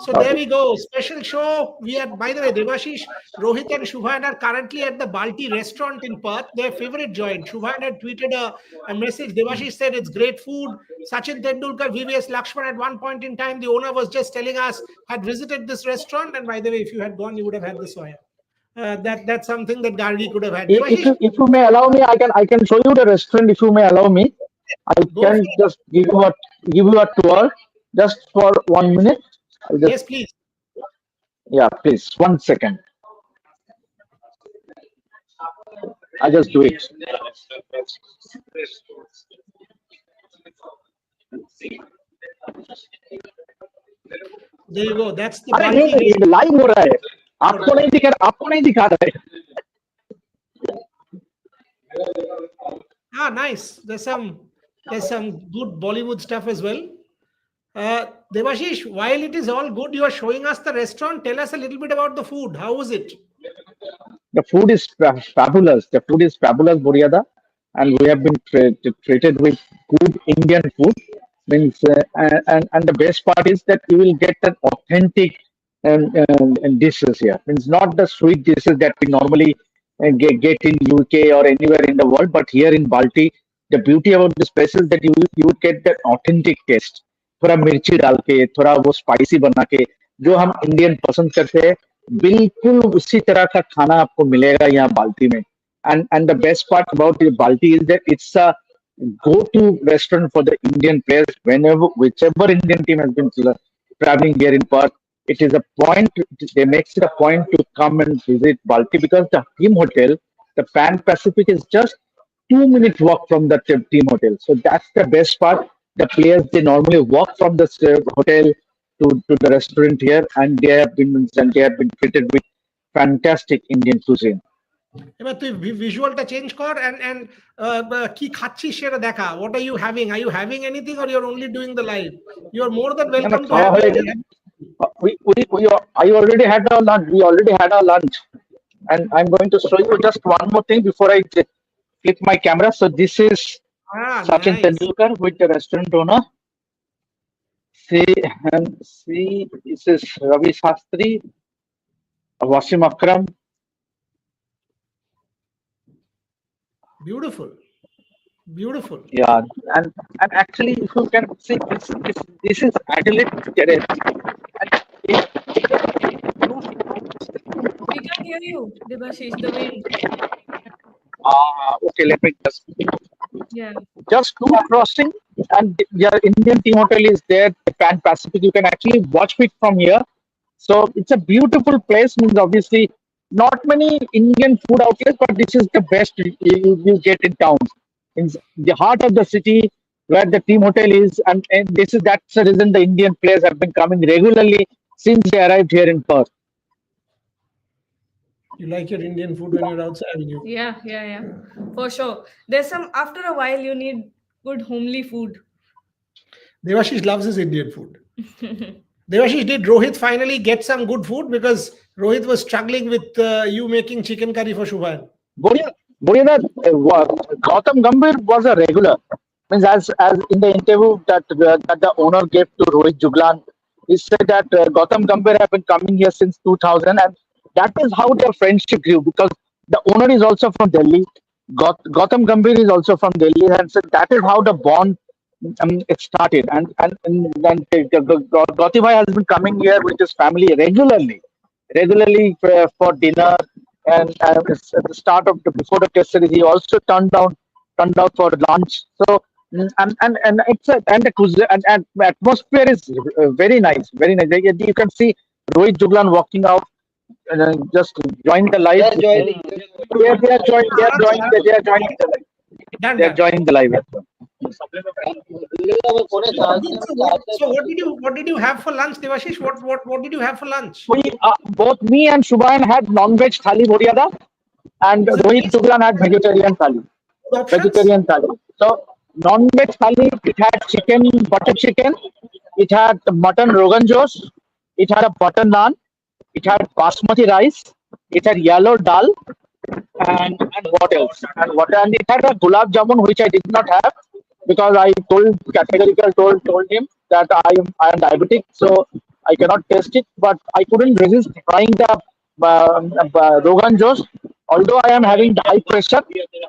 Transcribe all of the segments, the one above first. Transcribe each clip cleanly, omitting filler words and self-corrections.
So there we go. Special show. We are, by the way, Devashish, Rohit and Shubhan are currently at the Balti restaurant in Perth, their favorite joint. Shubhan had tweeted a message. Devashish said it's great food. Sachin Tendulkar, VVS Lakshman at one point in time, the owner was just telling us, had visited this restaurant. And by the way, if you had gone, you would have had the soya. That's something that Gargi could have had. If you may allow me, I can show you the restaurant. If you may allow me, I can just give you a tour just for 1 minute. Yes, please. Yeah, please. 1 second. I just do it. There you go. That's the अरे नहीं live हो रहा है आपको नहीं दिखा रहा है Ah, nice. There's some good Bollywood stuff as well. Devashish, while it is all good, you are showing us the restaurant. Tell us a little bit about the food. How was it? The food is fabulous. The food is fabulous, Buryada, and we have been treated with good Indian food. Means and the best part is that you will get an authentic dishes here. Means not the sweet dishes that we normally get in UK or anywhere in the world, but here in Balti, the beauty about this place is that you would get that authentic taste. थोड़ा मिर्ची डाल के थोड़ा वो spicy बना के जो हम इंडियन पसंद करते हैं बिल्कुल उसी तरह का खाना आपको मिलेगा यहाँ बाल्टी में and the best part about the Balti is that it's a go-to restaurant for the Indian players whichever Indian team has been traveling here in Perth. It is a point, they makes it a point to come and visit Balti because the team hotel, the Pan Pacific is just 2-minute walk from the team hotel. So that's the best part. The players, they normally walk from the hotel to the restaurant here and they have been treated with fantastic Indian cuisine. এবার তুই ভিজুয়ালটা change কর and কি খাচ্ছিস সেটা দেখা. What are you having? Are you having anything or you're only doing the live? You're more than welcome to have it. I already had our lunch. We already had our lunch. And I'm going to show you just one more thing before I flip my camera. So this is Sachin Tendulkar with the restaurant owner. See, this is Ravi Shastri, Wasim Akram. Beautiful. Yeah, and actually, if you can see, this is Adelaide Test. We can hear you, Devashish, the wind. Okay, let me just do crossing, and your Indian team hotel is there, the Pan Pacific. You can actually watch it from here. So it's a beautiful place. Means obviously not many Indian food outlets, but this is the best you get in town. In the heart of the city where the team hotel is, and that's the reason the Indian players have been coming regularly since they arrived here in Perth. You like your Indian food when you're outside? Yeah. For sure. There's after a while, you need good homely food. Devashish loves his Indian food. Devashish, did Rohit finally get some good food? Because Rohit was struggling with you making chicken curry for Shubhan. Boria, Gautam Gambhir was a regular. Means as in the interview that the owner gave to Rohit Juglan, he said that Gautam Gambhir have been coming here since 2000, and that is how their friendship grew. Because the owner is also from Delhi, Gautam Gambhir is also from Delhi, and so that is how the bond it started. And Gautibhai has been coming here with his family regularly for dinner. And at the start of before the test series, he also turned out for lunch. So and it's and the atmosphere is very nice. You can see Rohit Juglan walking out, just join the live. They are joining the live. So what did you have for lunch, Devashish? What did you have for lunch? Both me and Shubhan had non-veg thali Boryada, and Rohit Juglan had vegetarian thali. So non-veg thali, it had butter chicken, it had mutton rogan josh, it had a butter naan, it had basmati rice, it had yellow dal, and what else? And it had a gulab jamun, which I did not have because I told him that I am diabetic. So I cannot taste it, but I couldn't resist trying the Rogan Josh. Although I am having high pressure,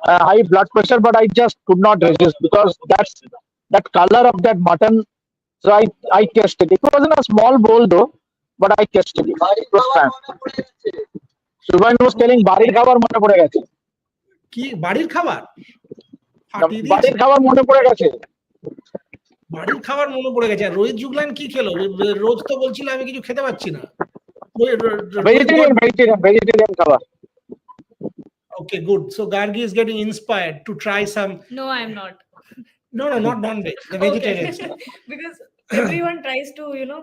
high blood pressure, but I just could not resist because that color of that mutton. So I tasted. It was in a small bowl though, but I tasted it. It was fine. Subhan was telling বাড়ির খাবার মনে পড়ে গেছে কি বাড়ির খাবার ফাটিয়ে দিয়েছে বাড়ির খাবার মনে পড়ে গেছে বাড়ির খাবার মনে পড়ে গেছে আর রোহিত জুগলান কি খেলো রোজ তো বলছিল আমি কিছু খেতে পাচ্ছি না vegetarian খাবার okay good so Gargi is getting inspired to try some No, I'm not. no not non-veg the vegetarian Okay. stuff Because everyone tries to, no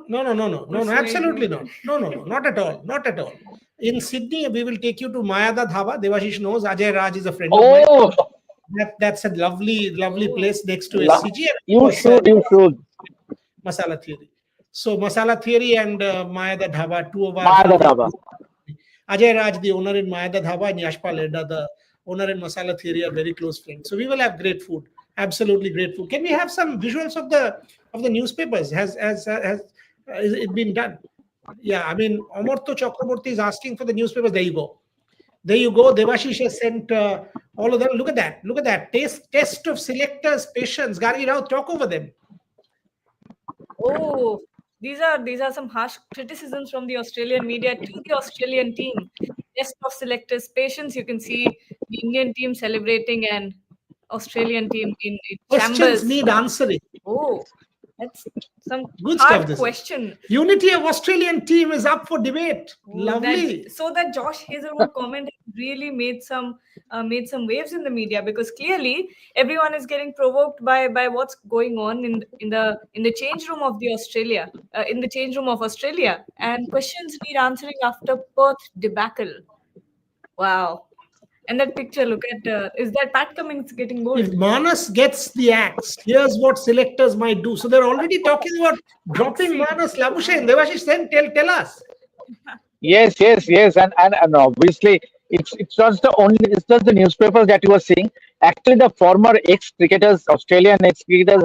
absolutely not no not at all in Sydney we will take you to Mayada Dhaba. Devashish knows Ajay Raj is a friend of mine. That's a lovely place next to SCG. You should Masala Theory. So Masala Theory and Mayada Dhaba, two of our Mayada Dhaba. Ajay Raj, the owner in Mayada Dhaba, and Yashpal Edda, the owner in Masala Theory, are very close friends. So we will have great food, absolutely great food. Can we have some visuals of the newspapers? Has it been done? Yeah, I mean, Amartya Chakraborty is asking for the newspapers. There you go. Devashish has sent all of them. Look at that. Test of selectors' patience. Gari Rao, talk over them. Oh, these are some harsh criticisms from the Australian media to the Australian team. Test of selectors' patience. You can see the Indian team celebrating and Australian team in Questions shambles. need answering. Oh, that's some Good hard stuff, this is. question. Unity of Australian team is up for debate. Lovely. That Josh Hazelwood comment really made some waves in the media, because clearly everyone is getting provoked by what's going on in the change room of the change room of Australia, and questions need answering after Perth debacle. Wow. And that picture, look at, is that Pat Cummins getting bold? If Manas gets the axe, here's what selectors might do. So they're already talking about dropping Manas. Labuschagne, Devashish, then tell us. Yes, and obviously it's just the newspapers that you are seeing. Actually, the former Australian ex-cricketers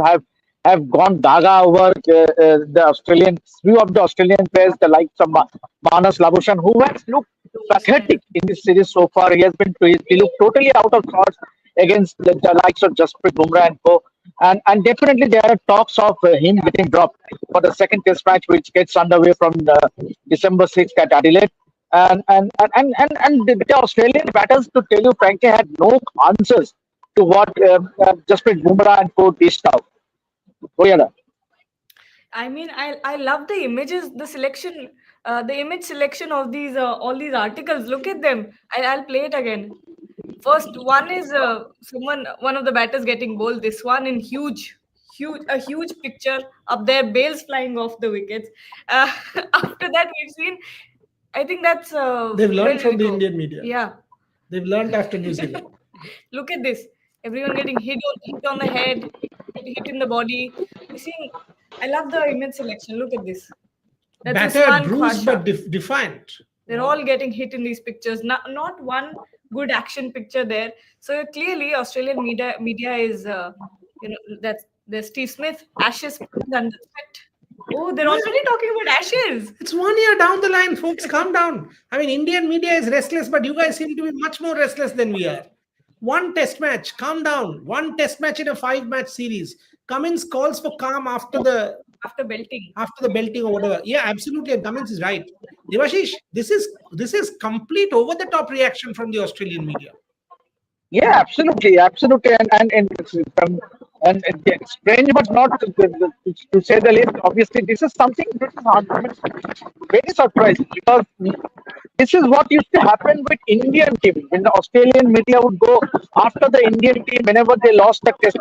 have gone gaga over the Australian few of the Australian players, the likes of Manas Labuschagne, who has looked pathetic in this series so far. He looked totally out of sorts against the likes of Jasprit Bumrah and co. And definitely there are talks of him getting dropped for the second test match, which gets underway from December 6th at Adelaide. And the Australian batters, to tell you frankly, had no answers to what Jasprit Bumrah and co dished out. I mean, I love the images, the image selection of these all these articles. Look at them. I'll play it again. First one is one of the batters getting bowled. This one in a huge picture up there, bails flying off the wickets. After that, we've seen. I think that's they've learned from the Indian media. Yeah, they've learned after New Zealand. Look at this. Everyone getting hit on the head, hit in the body. You see, I love the image selection. Look at this. That's battered, bruised, but defiant. They're all getting hit in these pictures. Not one good action picture there. So clearly, Australian media is, that's there's Steve Smith, Ashes under threat. Oh, they're already talking about Ashes. It's 1 year down the line, folks. Calm down. I mean, Indian media is restless, but you guys seem to be much more restless than we are. One test match, calm down. One test match in a 5-match series. Cummins calls for calm after the belting or whatever. Yeah, absolutely. And Cummins is right. Devashish, this is complete over the top reaction from the Australian media. Yeah, absolutely, and it's strange, but not to say the least. Obviously, this is something that is very surprising, because this is what used to happen with Indian team. When the Australian media would go after the Indian team whenever they lost the test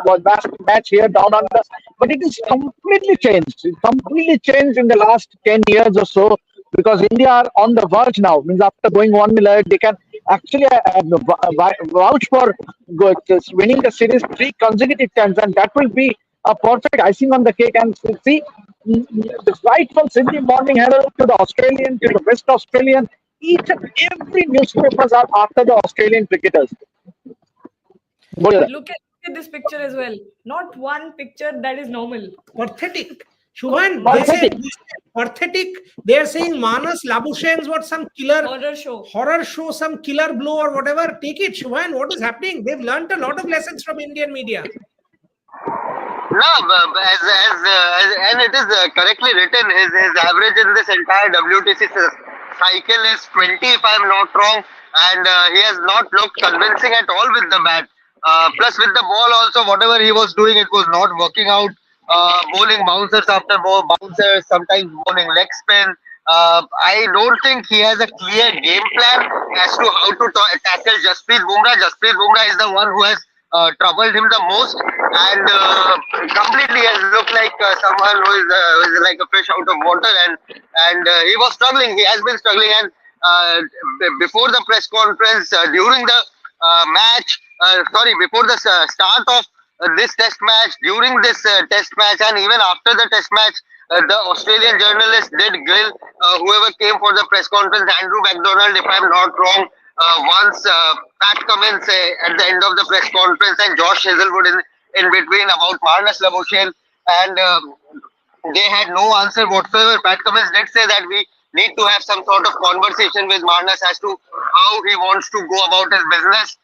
match here down under, but it is completely changed. It's completely changed in the last 10 years or so, because India are on the verge now. Means after going 1-0 ahead, they can actually vouch for winning the series 3 consecutive times, and that will be a perfect icing on the cake. And see, right from Sydney Morning Herald to the Australian, to the West Australian, each and every newspapers are after the Australian cricketers. Look at this picture as well. Not one picture that is normal. Pathetic. Shubhan, they say pathetic. They are saying Manas Labuschagne what some killer horror show, some killer blow or whatever. Take it, Shubhan. What is happening? They've learned a lot of lessons from Indian media. No, and it is correctly written. His average in this entire WTC cycle is 20, if I'm not wrong, and he has not looked convincing at all with the bat. Plus, with the ball also, whatever he was doing, it was not working out. Bowling bouncers after bouncers, sometimes bowling leg spin. I don't think he has a clear game plan as to how to tackle Jasprit Bumrah. Jasprit Bumrah is the one who has troubled him the most, and completely has looked like someone who is like a fish out of water, and he was struggling. He has been struggling, and before the press conference, during the before the start of this test match, during this test match, and even after the test match, the Australian journalist did grill whoever came for the press conference. Andrew McDonald, if I'm not wrong, once Pat Cummins at the end of the press conference, and Josh Hazelwood in between about Marnus Labuschagne, and they had no answer whatsoever. Pat Cummins did say that we need to have some sort of conversation with Marnus as to how he wants to go about his business,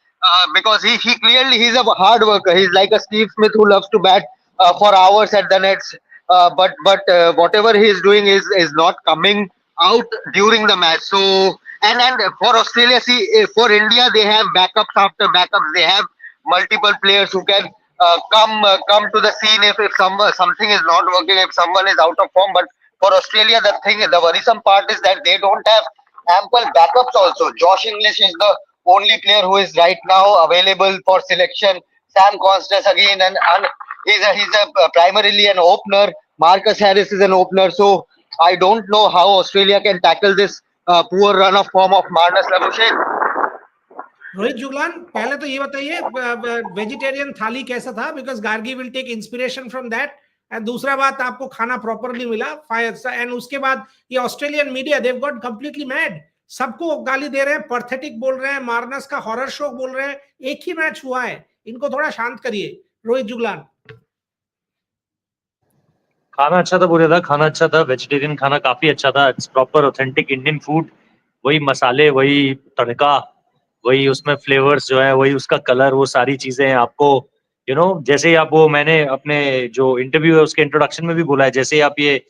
because he clearly, he's a hard worker. He's like a Steve Smith who loves to bat for hours at the nets, but whatever he is doing is not coming out during the match. So and for Australia, see, for India, they have backups after backups. They have multiple players who can come to the scene if something is not working, if someone is out of form. But for Australia, the worrisome part is that they don't have ample backups also. Josh English is the only player who is right now available for selection. Sam Constance again, and he's a primarily an opener. Marcus Harris is an opener. So I don't know how Australia can tackle this poor run of form of Marnus Labuschagne. Rohit Juglan, पहले तो ये बताइए vegetarian thali कैसा था, because Gargi will take inspiration from that, and दूसरा बात, आपको खाना प्रॉपरली मिला, एंड उसके बाद ये ऑस्ट्रेलियन मीडिया देव गॉट कंप्लीटली मैड, सबको गाली दे रहे हैं, पर्थेटिक बोल रहे हैं, मार्नस का हॉरर शो बोल रहे हैं, एक ही मैच हुआ है, इनको थोड़ा शांत करिए। रोहित जुगलान। खाना अच्छा था, बोले था खाना अच्छा था, वेजिटेरियन खाना काफी अच्छा था, it's proper authentic Indian food, वही मसाले, वही तड़का, वही उसमें फ्लेवर्स जो है, वही उसका कलर, वो सारी चीजें आपको जैसे ही आप वो, मैंने अपने जो इंटरव्यू है उसके इंट्रोडक्शन में भी बोला है, जैसे ही आप ये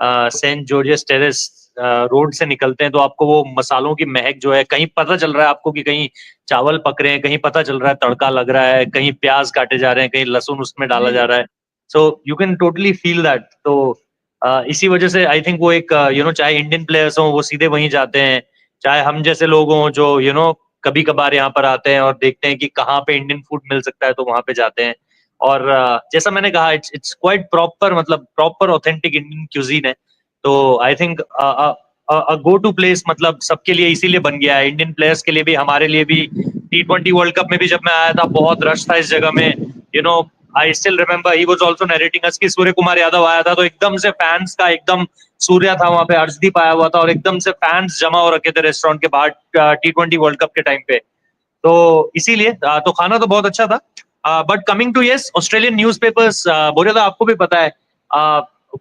सेंट जॉर्जेस टेरेस रोड से निकलते हैं तो आपको वो मसालों की महक जो है, कहीं पता चल रहा है आपको कि कहीं चावल पक रहे हैं, कहीं पता चल रहा है तड़का लग रहा है, कहीं प्याज काटे जा रहे हैं, कहीं लहसुन उसमें डाला जा रहा है, so you can totally feel that. तो इसी वजह से आई थिंक वो एक चाहे इंडियन प्लेयर्स हों वो सीधे वहीं जाते हैं, चाहे हम जैसे लोग हों जो कभी कभार यहाँ पर आते हैं और देखते हैं कि कहाँ पे इंडियन फूड मिल सकता है तो वहां पे जाते हैं। और जैसा मैंने कहा, इट्स क्वाइट प्रॉपर, मतलब प्रॉपर ऑथेंटिक इंडियन क्यूजीन है। तो I think go to place मतलब सबके लिए इसीलिए बन गया है, इंडियन प्लेयर्स के लिए भी, हमारे लिए भी। T20 वर्ल्ड कप में भी जब मैं आया था बहुत रश था इस जगह में, I still remember he was also narrating us कि सूर्य कुमार यादव आया था तो एकदम से फैंस का एकदम, सूर्या था वहां पे, अर्शदीप आया हुआ था और एकदम से फैंस जमा हो रखे थे रेस्टोरेंट के बाहर T20 वर्ल्ड कप के टाइम पे। तो इसीलिए तो खाना तो बहुत अच्छा था। But coming to yes Australian newspapers, बोले था आपको भी पता है,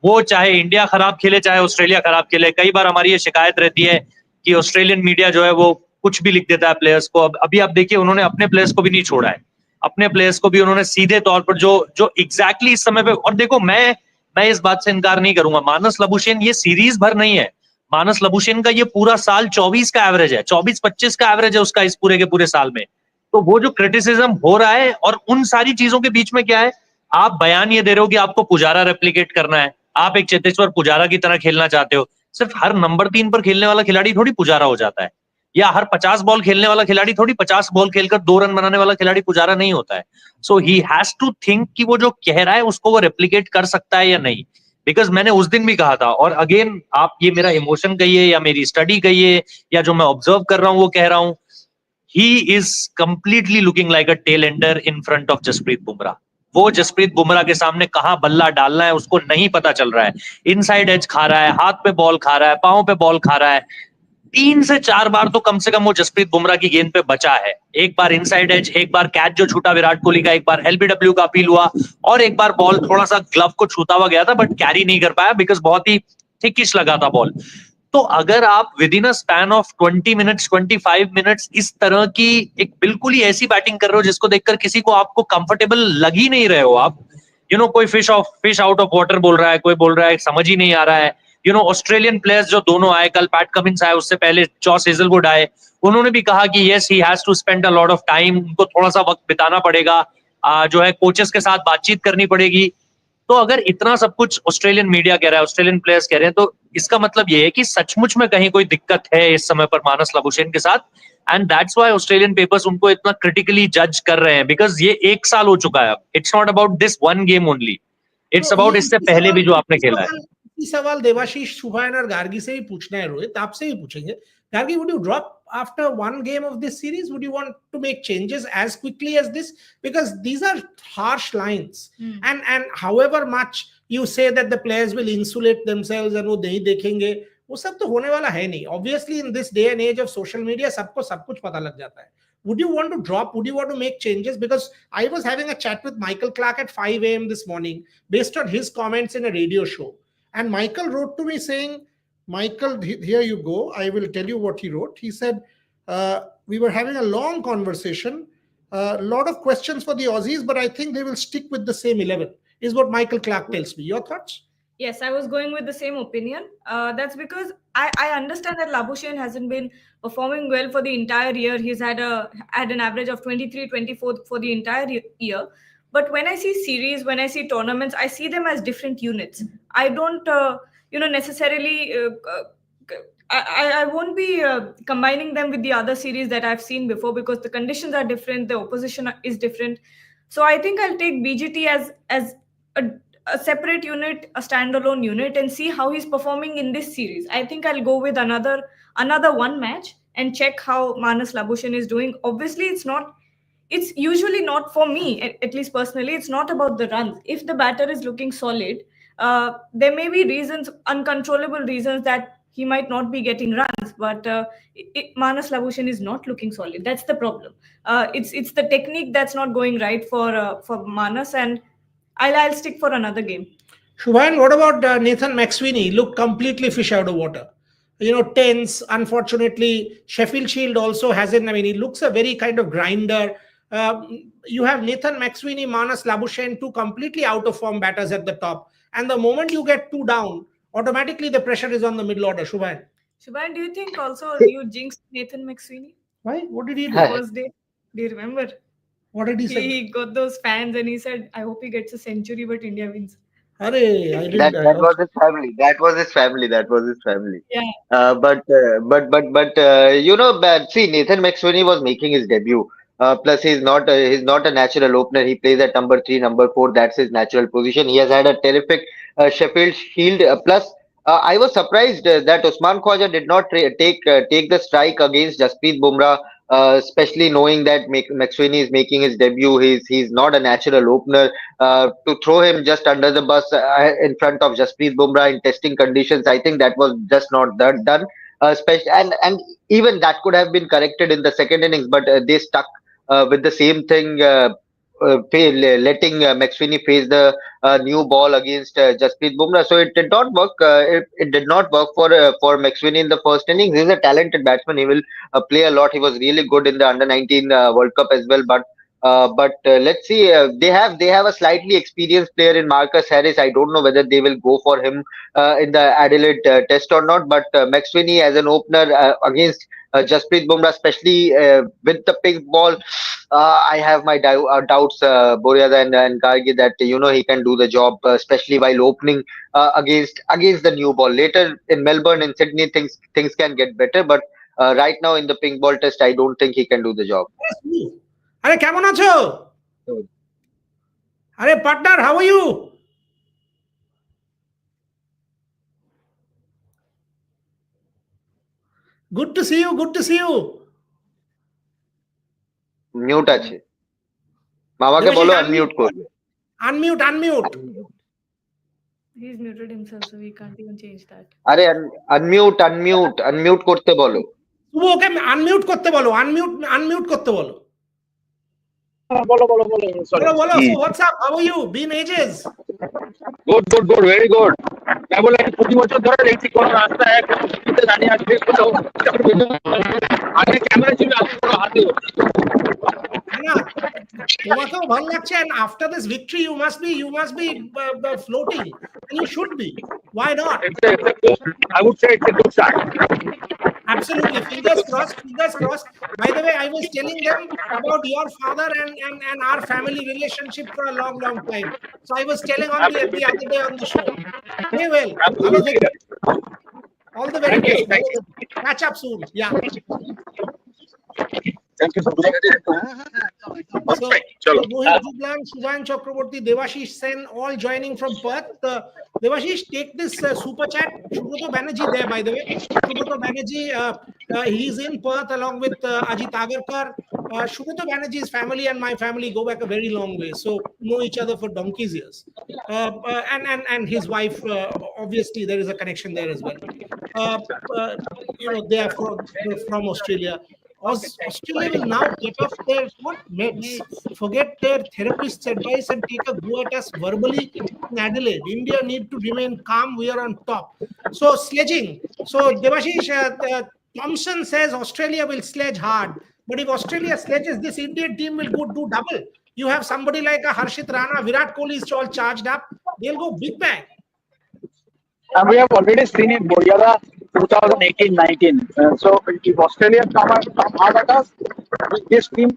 वो चाहे इंडिया खराब खेले चाहे ऑस्ट्रेलिया खराब खेले, कई बार हमारी ये शिकायत रहती है कि ऑस्ट्रेलियन मीडिया जो है वो कुछ भी लिख देता है प्लेयर्स को। अभी आप देखिए, उन्होंने अपने प्लेयर्स को भी नहीं छोड़ा है, अपने प्लेयर्स को भी उन्होंने सीधे तौर पर जो एग्जैक्टली इस समय पे, और देखो मैं इस बात से इनकार नहीं करूंगा, मानस लबुशेन ये सीरीज भर नहीं है, मानस लबुशेन का ये पूरा साल 24 का एवरेज है, 24-25 का एवरेज है उसका इस पूरे के पूरे साल में। तो वो जो क्रिटिसिज्म हो रहा है, और उन सारी चीजों के बीच में क्या है, आप बयान ये दे रहे हो कि आपको पुजारा रेप्लिकेट करना है, आप एक चेतेश्वर पुजारा की तरह खेलना चाहते हो। सिर्फ हर नंबर 3 पर खेलने वाला खिलाड़ी थोड़ी पुजारा हो जाता है, या हर 50 बॉल खेलने वाला खिलाड़ी थोड़ी 50 बॉल खेलकर 2 रन बनाने वाला खिलाड़ी पुजारा नहीं होता है। सो ही हैज टू थिंक कि वो जो कह रहा है उसको वो रेप्लिकेट कर सकता है या नहीं। बिकॉज मैंने उस दिन भी कहा था, और अगेन आप ये मेरा इमोशन कहिए या मेरी स्टडी कहिए या जो मैं ऑब्जर्व कर रहा हूं वो कह रहा हूं, he is completely looking like a tail ender in front of Jasprit Bumrah. वो जसप्रीत बुमराह के सामने कहां बल्ला डालना है उसको नहीं पता चल रहा है, इनसाइड एज खा रहा है, हाथ पे बॉल खा रहा है, पांव पे बॉल खा रहा है। 3 से 4 बार तो कम से कम वो जसप्रीत बुमराह की गेंद पे बचा है। एक बार इनसाइड एज, एक बार कैच जो छूटा विराट कोहली का, एक बार एलबीडब्ल्यू का अपील हुआ, और एक बार बॉल थोड़ा सा ग्लव को छूता हुआ गया था बट कैरी नहीं कर पाया बिकॉज बहुत ही थिकिश लगा था बॉल। तो अगर आप with in a span of 20 minutes 25 minutes इस तरह की एक बिल्कुल ही ऐसी बैटिंग कर रहे हो जिसको देखकर किसी को आपको कंफर्टेबल लग ही नहीं रहे हो आप, कोई फिश आउट ऑफ वाटर बोल रहा है, कोई बोल रहा है समझ ही नहीं आ रहा है। ऑस्ट्रेलियन प्लेयर्स जो दोनों आए, कल पैट कमिंस आए, उससे पहले जॉस हेजलवुड आए, उन्होंने भी कहा कि yes he has to spend a lot of time, उनको थोड़ा सा वक्त बिताना पड़ेगा, जो है कोचेस के साथ बातचीत करनी पड़ेगी। तो अगर इतना सब कुछ ऑस्ट्रेलियन मीडिया कह रहा है, ऑस्ट्रेलियन प्लेयर्स कह रहे हैं, तो इसका मतलब ये है कि सचमुच में कहीं कोई दिक्कत है इस समय पर मानस लाबुशेन के साथ। And that's why Australian papers उनको इतना क्रिटिकली जज कर रहे हैं, बिकॉज ये 1 साल हो चुका है। It's not about this one game only, it's तो ये अबाउट इससे पहले भी जो आपने खेला है। सवाल देवाशीष, सुभान और गार्गी से ही पूछना है। रोहित, आपसे ही पूछेंगे। Gargi, would you drop after one game of this series? Would you want to make changes as quickly as this? Because these are harsh lines. And however much you say that the players will insulate themselves and वो नहीं देखेंगे, वो सब तो होने वाला है नहीं। Obviously in this day and age of social media सबको सब कुछ पता लग जाता है। Would you want to drop? Would you want to make changes? Because I was having a chat with Michael Clark at 5 a.m. this morning based on his comments in a radio show. And Michael wrote to me saying, Michael, here you go. I will tell you what he wrote. He said, we were having a long conversation, a lot of questions for the Aussies, but I think they will stick with the same 11, is what Michael Clark tells me. Your thoughts? Yes, I was going with the same opinion. That's because I understand that Labuschagne hasn't been performing well for the entire year. He's had an average of 23, 24 for the entire year. But when I see series, when I see tournaments, I see them as different units. I don't, necessarily. I won't be combining them with the other series that I've seen before because the conditions are different, the opposition is different. So I think I'll take BGT as a separate unit, a standalone unit, and see how he's performing in this series. I think I'll go with another one match and check how Manas Labuschagne is doing. Obviously, it's usually not for me, at least personally, it's not about the runs. If the batter is looking solid, there may be reasons, uncontrollable reasons, that he might not be getting runs, but Manas Labuschagne is not looking solid. That's the problem. It's the technique that's not going right for Manas, and I'll stick for another game. Shubhan, what about Nathan McSweeney? Looked completely fish out of water. Tense. Unfortunately, Sheffield Shield also hasn't. I mean, he looks a very kind of grinder. You have Nathan McSweeney, Manas Labuschagne, two completely out of form batters at the top. And the moment you get two down, automatically the pressure is on the middle order. Shubhan, do you think also you jinxed Nathan McSweeney? why? What did he do? First day. Do you remember? What did he say? He got those fans and he said, I hope he gets a century, but India wins. I didn't. That was his family. That was his family. That was his family. Yeah. But see, Nathan McSweeney was making his debut. Plus, he's not a natural opener. He plays at number 3, number 4. That's his natural position. He has had a terrific Sheffield Shield. Plus, I was surprised that Usman Khwaja did not take the strike against Jasprit Bumrah. Especially knowing that McSweeney is making his debut, he's not a natural opener. To throw him just under the bus in front of Jasprit Bumrah in testing conditions, I think that was just not done. Especially and even that could have been corrected in the second innings, but they stuck with the same thing. Letting McSweeney face the new ball against Jasprit Bumrah, so it did not work. It did not work for McSweeney in the first innings. He's a talented batsman. He will play a lot. He was really good in the Under-19 World Cup as well. But let's see. They have a slightly experienced player in Marcus Harris. I don't know whether they will go for him in the Adelaide Test or not. But McSweeney as an opener against Jasprit Bumrah, especially with the pink ball, I have my doubts, Boryada and Gargi, that he can do the job, especially while opening against the new ball. Later in Melbourne and Sydney, things can get better, but right now in the pink ball test, I don't think he can do the job. আরে কেমন আছো? আরে partner, how are you? Good to see you. Good to see you. Mute আছে, মামাকে বলো unmute করবে। Unmute. He's muted himself, so we can't even change that. আরে unmute করতে বলো। শুভ ওকে আনমিউট করতে বলো, আনমিউট করতে বলো। বলো sorry বলো so what's up, how are you, been ages? good very good কেবল এই 20 বছর ধরে দেখছি কোন রাস্তায় কোনো গাড়ি আসবে কোথাও আগে ক্যামেরা ছিল আগে পুরো হাতে না তোমাকেও ভালো লাগছে, and after this victory you must be floating, and you should be. Why not? I would say it's a good start. Absolutely, fingers crossed. By the way, I was telling them about your father and our family relationship for a long time. So I was telling on the other day on the show. Very well. All the very best. Catch up soon. Yeah. Thank you so much. So Rohit Juglan, Shubhan Chakraborty, Devashish Sen, all joining from Perth. Devashish, take this super chat. Subroto Banerjee there, by the way. Subroto Banerjee, he's in Perth along with Ajit Agarkar. Subroto Banerjee's family and my family go back a very long way, so know each other for donkey's years. And his wife, obviously there is a connection there as well. They are from Australia. Australia will now get off their meds, forget their therapist's advice and take a go at us verbally in Adelaide. India need to remain calm. We are on top. So sledging. So Devashish, Thompson says Australia will sledge hard. But if Australia sledges, this Indian team will go do double. You have somebody like a Harshit Rana, Virat Kohli is all charged up. They'll go big bang. And we have already seen in Boryada 2018-19. So if Australia come hard at us, with this team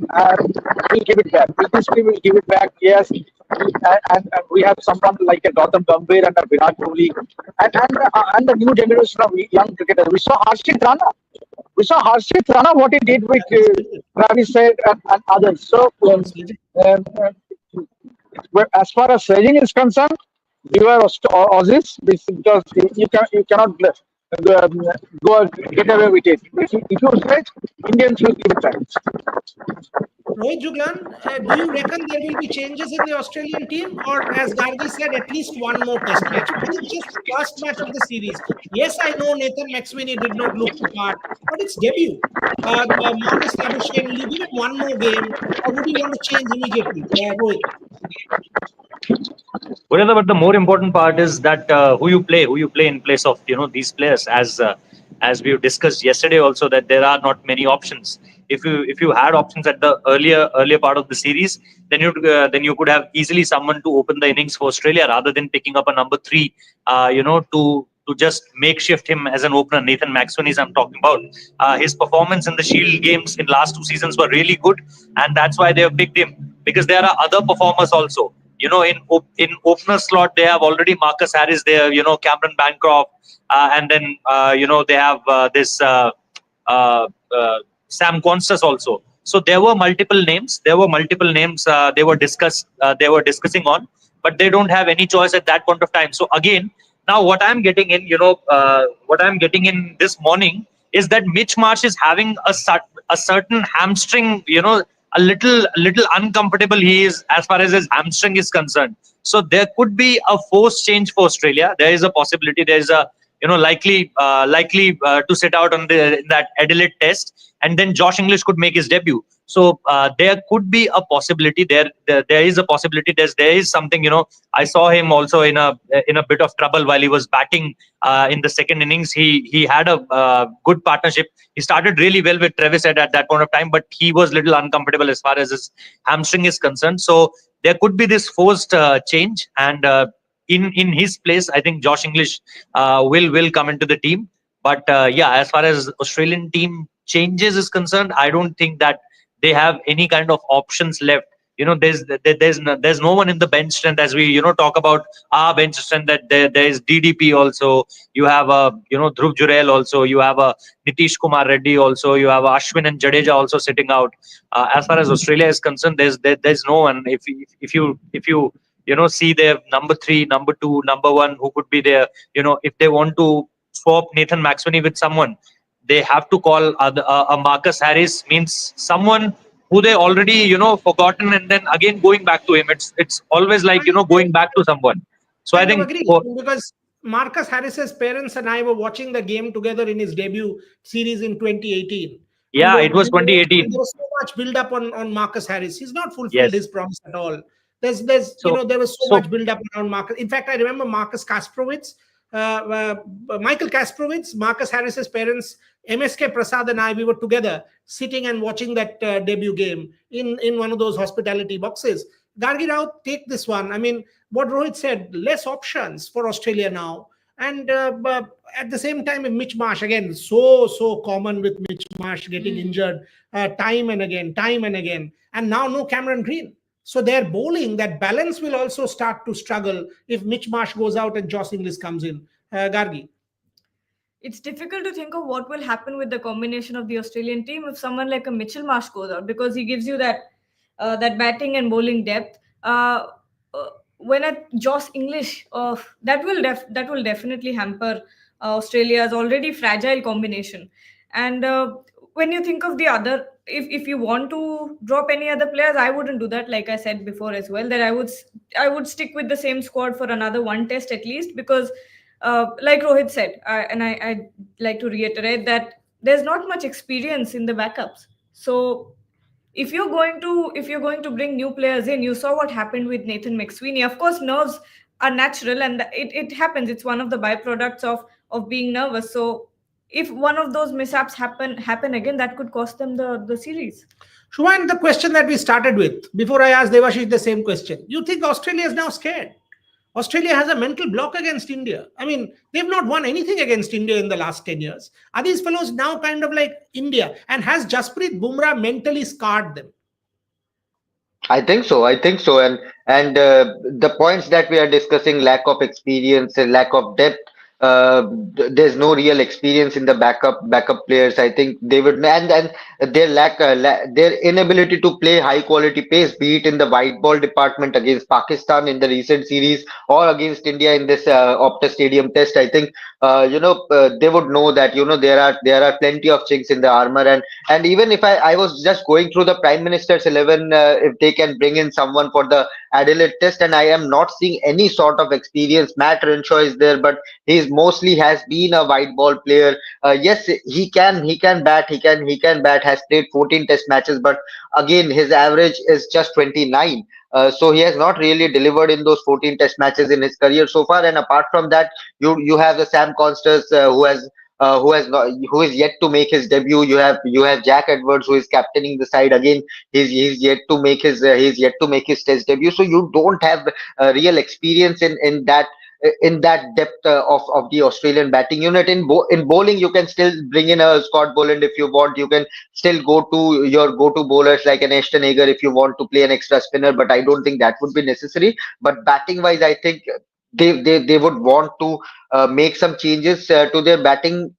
will give it back. With this team will give it back. Yes, and we have someone like a Gambhir and a Virat Kohli, and the new generation of young cricketers. We saw Harshit Rana. What he did with Travis Head and others. So as far as sledging is concerned, we were Aussies because you cannot go get away with it. If you sledge, Indians will give it back. Rohit Juglan, do you reckon there will be changes in the Australian team, or as Gargi said, at least one more test match? This is just first match of the series. Yes, I know Nathan McSweeney did not look the part, but it's debut. Labuschagne, will you give it one more game, or would you want to change immediately? Rohit. But the more important part is that who you play in place of these players, as we discussed yesterday also, that there are not many options. If you had options at the earlier part of the series, then you could have easily someone to open the innings for Australia rather than picking up a number 3 to just makeshift him as an opener. Nathan McSweeney I'm talking about. His performance in the Shield games in last 2 seasons were really good, and that's why they have picked him, because there are other performers also. In opener slot, they have already Marcus Harris there, Cameron Bancroft, and then, they have this Sam Constas also. So there were multiple names. They were discussing on, but they don't have any choice at that point of time. So again, now what I'm getting in this morning is that Mitch Marsh is having a certain hamstring, a little uncomfortable he is as far as his hamstring is concerned. So there could be a forced change for Australia. There is a possibility. There is a likely to sit out in that Adelaide Test, and then Josh English could make his debut. So there could be a possibility. There is a possibility. There is something. I saw him also in a bit of trouble while he was batting in the second innings. He had a good partnership. He started really well with Travis Head at that point of time, but he was little uncomfortable as far as his hamstring is concerned. So there could be this forced change, and in his place, I think Josh English will come into the team. But as far as Australian team changes is concerned, I don't think that they have any kind of options left. There's no one in the bench strength, as we talk about our bench strength, that there is DDP also. You have Dhruv Jurel also. You have Nitish Kumar Reddy also. You have Ashwin and Jadeja also sitting out. As far as Australia is concerned, there's no one. If you see their number 3, number 2, number 1 who could be there. If they want to swap Nathan McSweeney with someone, they have to call a Marcus Harris, means someone who they already forgotten, and then again going back to him. It's always like going back to someone. So I Kind of think agree, because Marcus Harris's parents and I were watching the game together in his debut series in 2018. yeah, it was 2018. There was so much build up on Marcus Harris. He's not fulfilled Yes. his promise at all. There was so So much build up around Marcus. In fact, I remember Michael Kasprowitz, Marcus Harris's parents, MSK Prasad and I, we were together sitting and watching that debut game in one of those hospitality boxes. Gargi Rao, take this one. I mean, what Rohit said, less options for Australia now. And but at the same time, Mitch Marsh, again, so common with Mitch Marsh getting injured time and again. And now no Cameron Green. So their bowling, that balance will also start to struggle if Mitch Marsh goes out and Joss Inglis comes in. Gargi. It's difficult to think of what will happen with the combination of the Australian team if someone like a Mitchell Marsh goes out, because he gives you that batting and bowling depth. When at Joss English, that will definitely hamper Australia's already fragile combination. And when you think of the other, if you want to drop any other players, I wouldn't do that. Like I said before as well, that I would stick with the same squad for another one test at least, because like Rohit said, I'd like to reiterate that there's not much experience in the backups. So if you're going to bring new players in, you saw what happened with Nathan McSweeney. Of course, nerves are natural, and it happens. It's one of the byproducts of being nervous. So if one of those mishaps happen again, that could cost them the series. Shubhan, the question that we started with, before I asked Devashish the same question, you think Australia is now scared? Australia has a mental block against India. I mean, they've not won anything against India in the last 10 years. Are these fellows now kind of like India? And has Jasprit Bumrah mentally scarred them? I think so. I think so. And the points that we are discussing, lack of experience and lack of depth. There's no real experience in the backup players. I think they would, and their their inability to play high quality pace, be it in the white ball department against Pakistan in the recent series or against India in this Optus Stadium test. I think they would know that there are plenty of chinks in the armor, and even if I was just going through the Prime Minister's 11, if they can bring in someone for the Adelaide Test, and I am not seeing any sort of experience. Matt Renshaw is there, but he's mostly has been a white ball player. Yes, he can bat, he can bat. Has played 14 Test matches, but again his average is just 29. So he has not really delivered in those 14 Test matches in his career so far. And apart from that, you have the Sam Constance who is yet to make his debut. You have Jack Edwards, who is captaining the side again. He's yet to make his Test debut. So you don't have real experience in that depth of the Australian batting unit. In bowling, you can still bring in a Scott Boland if you want. You can still go to your go-to bowlers like an Ashton Agar if you want to play an extra spinner. But I don't think that would be necessary. But batting wise, I think they would want to make some changes to their batting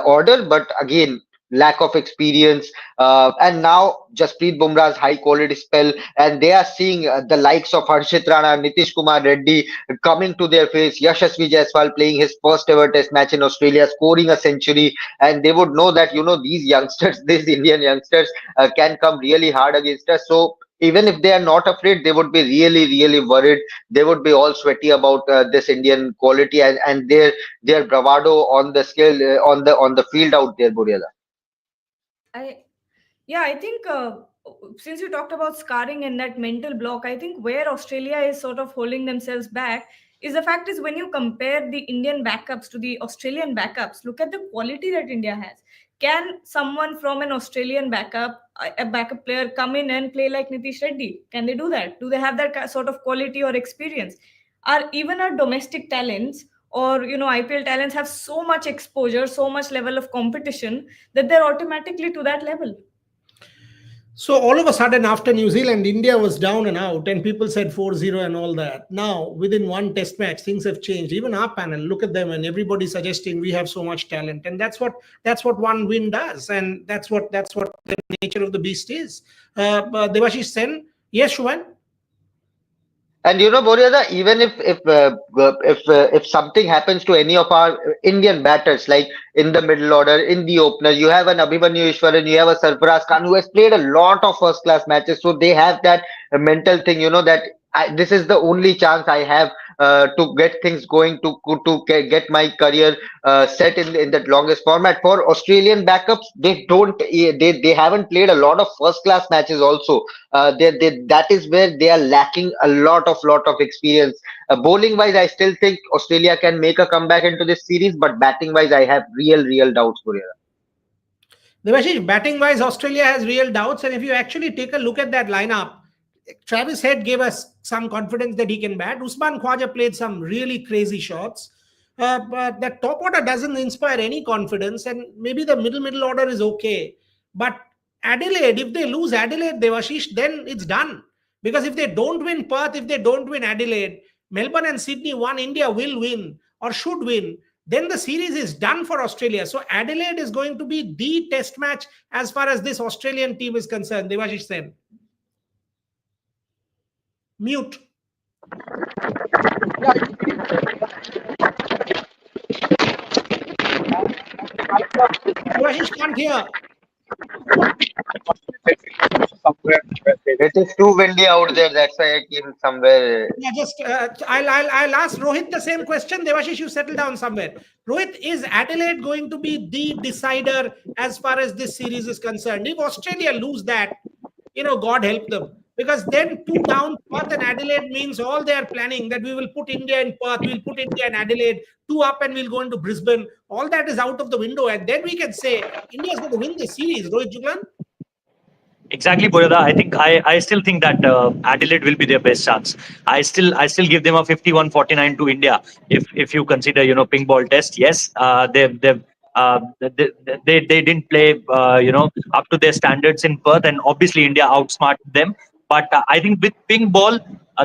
order. But again, lack of experience, and now Jasprit Bumrah's high quality spell, and they are seeing the likes of Harshit Rana, Nitish Kumar Reddy coming to their face. Yashasvi Jaiswal playing his first ever Test match in Australia, scoring a century, and they would know that these youngsters, these Indian youngsters, can come really hard against us. So even if they are not afraid, they would be really, really worried. They would be all sweaty about this Indian quality and their bravado on the scale on the field out there, Buriala. I Yeah, I think since you talked about scarring and that mental block, I think where Australia is sort of holding themselves back is the fact is when you compare the Indian backups to the Australian backups, look at the quality that India has. Can someone from an Australian backup, a backup player, come in and play like Nitish Reddy? Can they do that? Do they have that sort of quality or experience? Are even our domestic talents or IPL talents have so much exposure, so much level of competition that they're automatically to that level? So all of a sudden, after New Zealand, India was down and out, and people said 4-0 and all that. Now, within one test match, things have changed. Even our panel, look at them, and everybody suggesting we have so much talent, and that's what one win does, and that's what the nature of the beast is. Devashish Sen, yes, Shubhan? And Boryada, even if something happens to any of our Indian batters, like in the middle order, in the opener, you have an Abhimanyu Ishwaran, you have a Sarfaraz Khan who has played a lot of first class matches, so they have that mental thing, that this is the only chance I have to get things going, get my career set in that longest format. For Australian backups, they haven't played a lot of first class matches also. That is where they are lacking a lot of experience. Bowling wise, I still think Australia can make a comeback into this series, but batting wise, I have real doubts, Gurira. Devashish, batting wise, Australia has real doubts. And if you actually take a look at that lineup, Travis Head gave us some confidence that he can bat. Usman Khwaja played some really crazy shots. But the top order doesn't inspire any confidence. And maybe the middle order is okay. But Adelaide, if they lose Adelaide, Devashish, then it's done. Because if they don't win Perth, if they don't win Adelaide, Melbourne and Sydney, one India will win or should win. Then the series is done for Australia. So Adelaide is going to be the test match as far as this Australian team is concerned. Devashish said. Mute. Devashish can't hear. It is too windy out there. That's why I came somewhere. Yeah, just I'll ask Rohit the same question. Devashish, you settle down somewhere. Rohit, is Adelaide going to be the decider as far as this series is concerned? If Australia lose that, God help them. Because then 2 down, Perth and Adelaide means all they are planning that we will put India in Perth, we'll put India in Adelaide, 2 up and we'll go into Brisbane. All that is out of the window. And then we can say India is going to win the series. Rohit Juglan? Exactly, Boyada. I still think that Adelaide will be their best chance. I still give them a 51-49 to India. If you consider ping ball test, yes, they didn't play up to their standards in Perth, and obviously India outsmarted them. But I think with ping ball,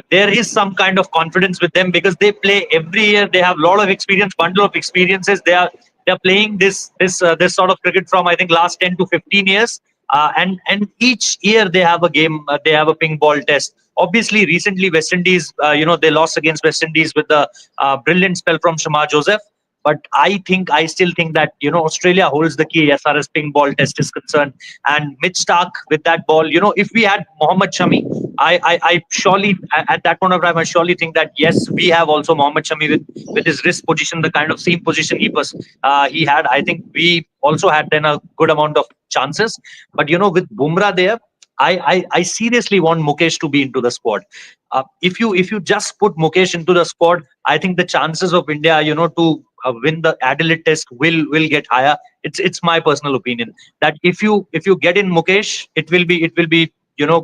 there is some kind of confidence with them because they play every year. They have a lot of experience, bundle of experiences. They're playing this sort of cricket from I think last 10 to 15 years. And each year they have a game, they have a ping ball test. Obviously, recently West Indies, they lost against West Indies with the brilliant spell from Sharma Joseph. But I still think that Australia holds the key as far as ping ball test is concerned. And Mitch Stark with that ball, if we had Mohammad Shami, I surely at that point of time I surely think that yes, we have also Mohammad Shami with his wrist position, the kind of seam position he had. I think we also had then a good amount of chances. But with Bumrah there, I seriously want Mukesh to be into the squad. If you just put Mukesh into the squad, I think the chances of India, to win the Adelaide Test will get higher. It's my personal opinion that if you get in Mukesh, it will be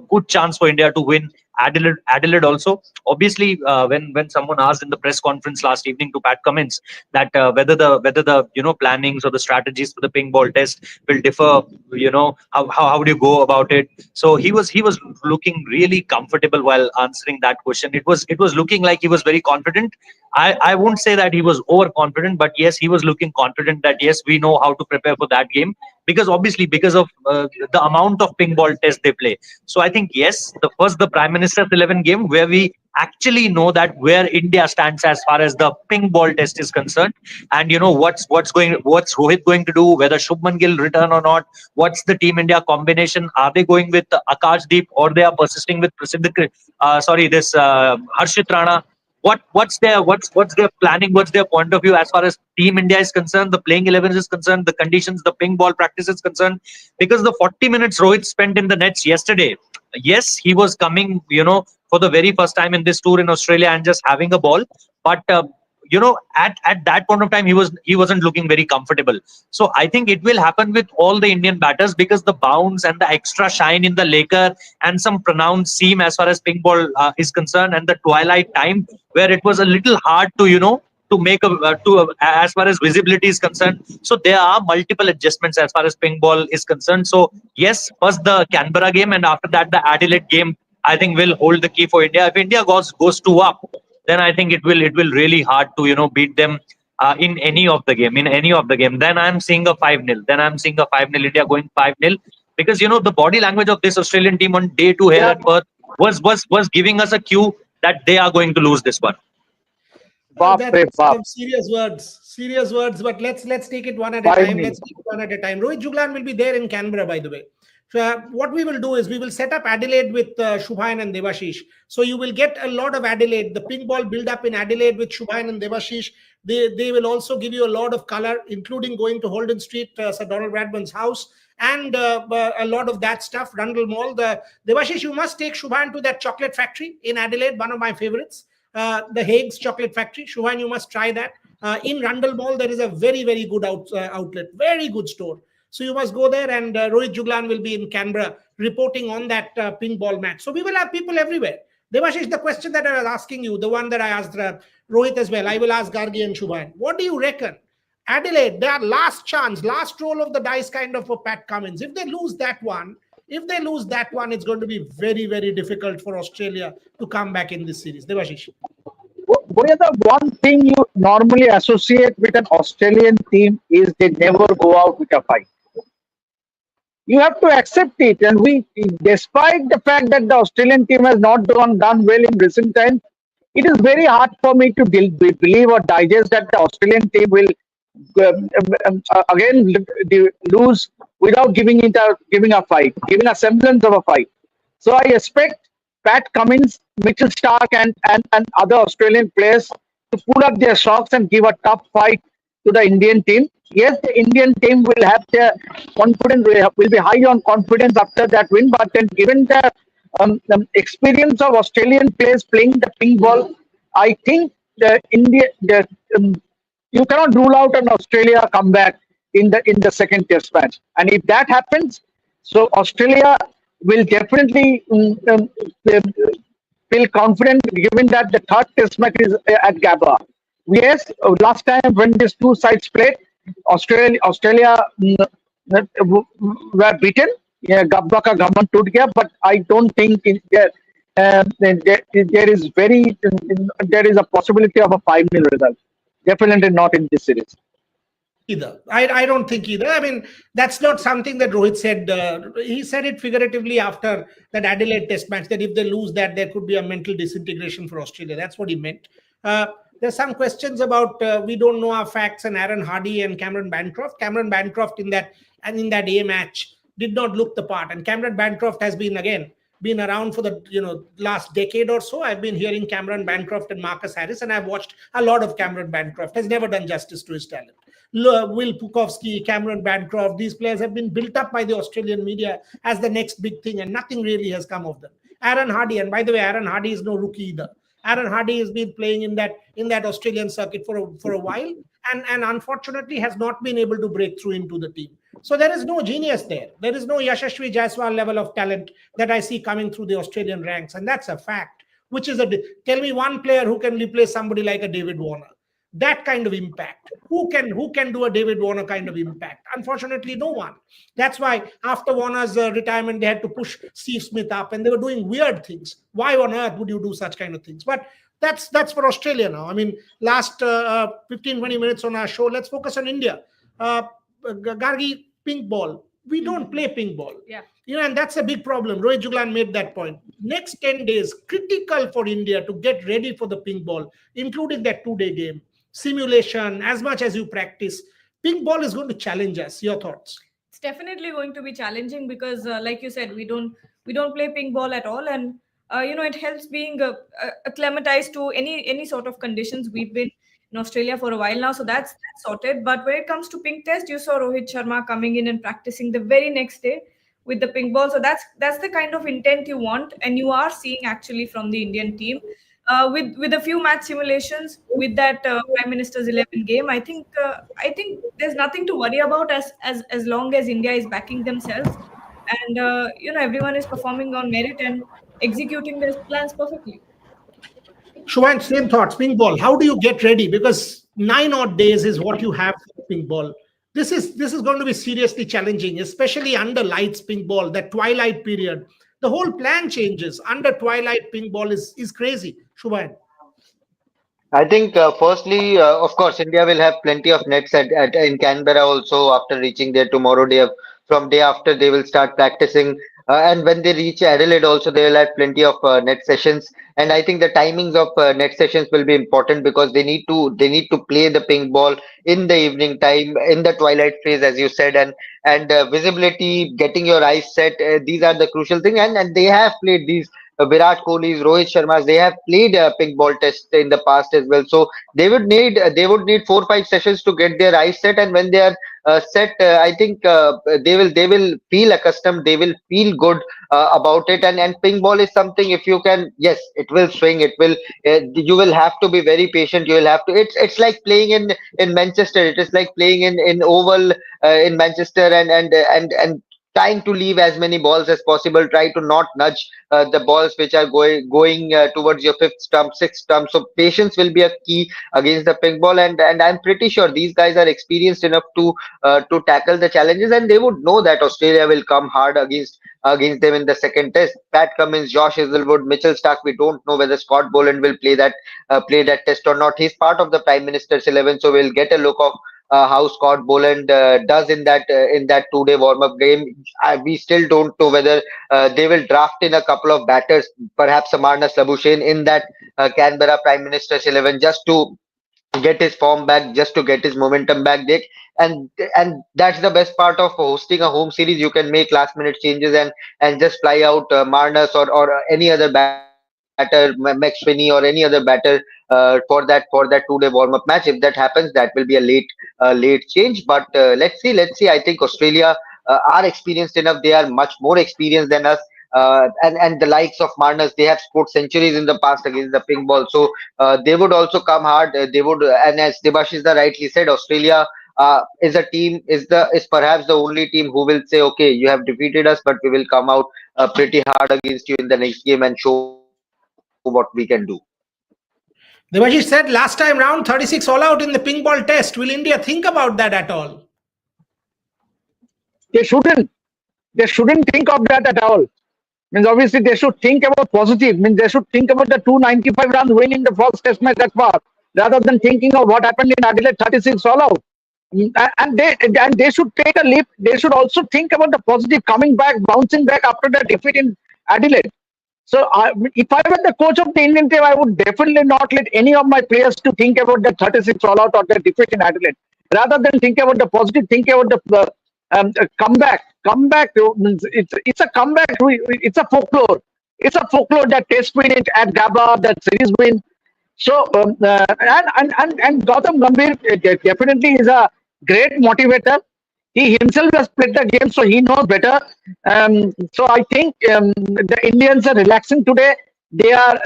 good chance for India to win Adelaide also. Obviously, when someone asked in the press conference last evening to Pat Cummins that whether the plannings or the strategies for the ping ball test will differ, how do you go about it? So he was looking really comfortable while answering that question. It was looking like he was very confident. I won't say that he was overconfident, but yes, he was looking confident that yes, we know how to prepare for that game because of the amount of ping ball test they play. So I think yes, the Prime Minister's 11 game where we actually know that where India stands as far as the ping ball test is concerned, and what's Rohit going to do, whether Shubman Gill return or not, what's the Team India combination? Are they going with Akashdeep or they are persisting with Harshit Rana? What's their planning? What's their point of view as far as Team India is concerned? The playing 11 is concerned, the conditions, the ping ball practice is concerned. Because the 40 minutes Rohit spent in the nets yesterday, yes, he was coming, for the very first time in this tour in Australia and just having a ball, but at that point of time he wasn't looking very comfortable. So I think it will happen with all the Indian batters because the bounce and the extra shine in the Laker and some pronounced seam as far as ping ball is concerned, and the twilight time where it was a little hard to to make as far as visibility is concerned. So there are multiple adjustments as far as ping ball is concerned. So yes, first the Canberra game and after that the Adelaide game I think will hold the key for India. If India goes 2 up, then I think it will really hard to beat them in any of the game. Then I'm seeing a 5-0. India going 5-0 because the body language of this Australian team on day 2 here at Perth was giving us a cue that they are going to lose this one. That's some serious words. But let's take it one at a time. Rohit Juglan will be there in Canberra, by the way. So, what we will do is we will set up Adelaide with Shubhayan and Devashish. So you will get a lot of Adelaide. The pink ball build up in Adelaide with Shubhayan and Devashish. They will also give you a lot of color, including going to Holden Street, Sir Donald Bradman's house, and a lot of that stuff. Rundle Mall. The Devashish, you must take Shubhayan to that chocolate factory in Adelaide, one of my favorites. The Hague's Chocolate Factory. Shubhayan, you must try that. In Rundle Mall, there is a very, very good outlet, very good store. So you must go there, and Rohit Juglan will be in Canberra reporting on that pink ball match. So we will have people everywhere. Devashish, the question that I was asking you, the one that I asked Rohit as well, I will ask Gargi and Shubhayan. What do you reckon? Adelaide, their last chance, last roll of the dice kind of for Pat Cummins. If they lose that one, it's going to be very, very difficult for Australia to come back in this series. Devashish. Boria, one thing you normally associate with an Australian team is they never go out with a fight. You have to accept it, and despite the fact that the Australian team has not done well in recent times, it is very hard for me to believe or digest that the Australian team will again lose without giving a semblance of a fight. So I expect Pat Cummins, Mitchell Stark, and other Australian players to pull up their socks and give a tough fight to the Indian team. Yes, the Indian team will have their confidence, will be high on confidence after that win, but then given the experience of Australian players playing the pink ball, I think you cannot rule out an Australia comeback in the second test match. And if that happens, so Australia will definitely feel confident given that the third test match is at Gambhir. Yes, last time when these two sides played, Australia were beaten. Yeah, Gambhir ka gaman toot gaya, but I don't think there is a possibility of a 5-0 result. Definitely not in this series. Either. I don't think either. I mean, that's not something that Rohit said. He said it figuratively after that Adelaide Test match, that if they lose that, there could be a mental disintegration for Australia. That's what he meant. There's some questions about we don't know our facts and Aaron Hardy and Cameron Bancroft. Cameron Bancroft in that A match did not look the part, and Cameron Bancroft has been around for the last decade or so. I've been hearing Cameron Bancroft and Marcus Harris, and I've watched a lot of Cameron Bancroft. Has never done justice to his talent. Will Pukowski, Cameron Bancroft, these players have been built up by the Australian media as the next big thing, and nothing really has come of them. Aaron Hardy, and by the way, Aaron Hardy is no rookie either. Aaron Hardy has been playing in that Australian circuit for a while, and unfortunately has not been able to break through into the team. So there is no genius there. There is no Yashasvi Jaiswal level of talent that I see coming through the Australian ranks, and that's a fact. Tell me one player who can replace somebody like a David Warner. That kind of impact. Who can do a David Warner kind of impact? Unfortunately, no one. That's why after Warner's retirement, they had to push Steve Smith up, and they were doing weird things. Why on earth would you do such kind of things? But that's for Australia now. I mean, last 15, 20 minutes on our show, let's focus on India. Gargi, pink ball. We don't play pink ball. Yeah. And that's a big problem. Rohit Juglan made that point. Next 10 days, critical for India to get ready for the pink ball, including that 2-day game. Simulation, as much as you practice. Pink ball is going to challenge us. Your thoughts? It's definitely going to be challenging because, like you said, we don't play pink ball at all, and it helps being acclimatized to any sort of conditions. We've been in Australia for a while now, so that's sorted. But when it comes to pink test, you saw Rohit Sharma coming in and practicing the very next day with the pink ball. So that's the kind of intent you want, and you are seeing actually from the Indian team. With a few match simulations, with that Prime Minister's 11 game, I think there's nothing to worry about as long as India is backing themselves, and everyone is performing on merit and executing their plans perfectly. Shubhayan, same thoughts. Pink ball. How do you get ready? Because 9 odd days is what you have for pink ball. This is going to be seriously challenging, especially under lights pink ball. That twilight period. The whole plan changes. Under twilight, pink ball is crazy. Shubhayan. I think firstly, of course, India will have plenty of nets in Canberra also after reaching there tomorrow. Day after, they will start practicing. And when they reach Adelaide, also they will have plenty of net sessions. And I think the timings of net sessions will be important because they need to play the ping ball in the evening time, in the twilight phase, as you said, and visibility, getting your eyes set. These are the crucial thing, and they have played these. Virat Kohli's, Rohit Sharma's, they have played ping ball test in the past as well. So they would need 4 5 sessions to get their eyes set, and when they are set, I think they will feel accustomed, they will feel good about it. And ping ball is something, if you can, yes, it will swing, it will, you will have to be very patient, you will have to, it's like playing in Manchester, it is like playing in oval in Manchester, and trying to leave as many balls as possible, try to not nudge the balls which are going towards your fifth stump, sixth stump. So patience will be a key against the ping ball, and I'm pretty sure these guys are experienced enough to tackle the challenges, and they would know that Australia will come hard against them in the second test. Pat Cummins, Josh Hazelwood, Mitchell Stark. We don't know whether Scott Boland will play that test or not. He's part of the Prime Minister's 11, so we'll get a look of how Scott Boland does in that 2 day warm up game. We still don't know whether they will draft in a couple of batters, perhaps Amarnath Labuschagne in that Canberra Prime Minister's 11, just to get his form back, just to get his momentum back, Dick. And that's the best part of hosting a home series. You can make last minute changes and just fly out Marnus or any other batter, McSweeney or any other batter for that 2 day warm up match. If that happens, that will be a late change. But let's see. I think Australia are experienced enough. They are much more experienced than us. And the likes of Marnus, they have scored centuries in the past against the pink ball. So they would also come hard. They would, and as Debashis rightly said, Australia is a team, is perhaps the only team who will say, okay, you have defeated us, but we will come out pretty hard against you in the next game and show what we can do. Devashish said last time round 36 all out in the ping ball test. Will India think about that at all? They shouldn't. They shouldn't think of that at all. Means obviously they should think about positive. Means they should think about the 295 runs winning the first test match that far, rather than thinking of what happened in Adelaide 36 all out. And they should take a leap. They should also think about the positive, coming back, bouncing back after the defeat in Adelaide. So if I were the coach of the Indian team, I would definitely not let any of my players to think about the 36 all out or the defeat in Adelaide. Rather than think about the positive, think about the comeback. Comeback. It's a comeback. It's a folklore. It's a folklore, that test win at Gabba, that series win. So and Gautam Gambhir definitely is a great motivator. He himself has played the game, so he knows better. So I think the Indians are relaxing today. They have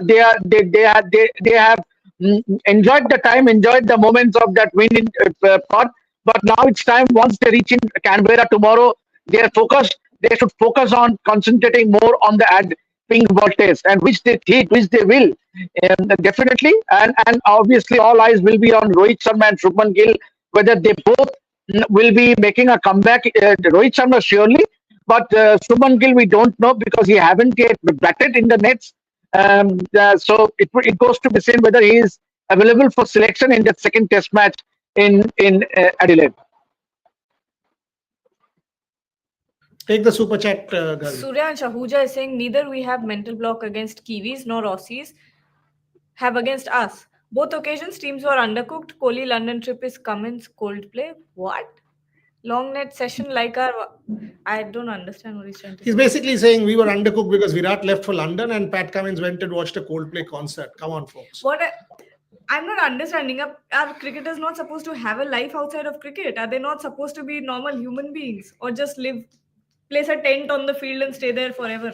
enjoyed the time, enjoyed the moments of that win in Perth. But now it's time. Once they reach in Canberra tomorrow, they are focused. They should focus on concentrating more on the pink ball test, and which they will definitely. And obviously, all eyes will be on Rohit Sharma and Shubman Gill, whether they both will be making a comeback. Rohit Sharma surely, but Shubman Gill we don't know because he haven't yet batted in the nets. So it goes to be seen whether he is available for selection in the second test match in Adelaide. Take the super chat, girl. Surya and Shahuja is saying neither we have mental block against Kiwis nor Aussies have against us. Both occasions teams were undercooked. Kohli London trip is Cummins Coldplay. What? Long net session like our... I don't understand what he's trying to He's say. basically saying we were undercooked because Virat left for London and Pat Cummins went and watched a Coldplay concert. Come on, folks. I'm not understanding. Are cricketers not supposed to have a life outside of cricket? Are they not supposed to be normal human beings or just place a tent on the field and stay there forever?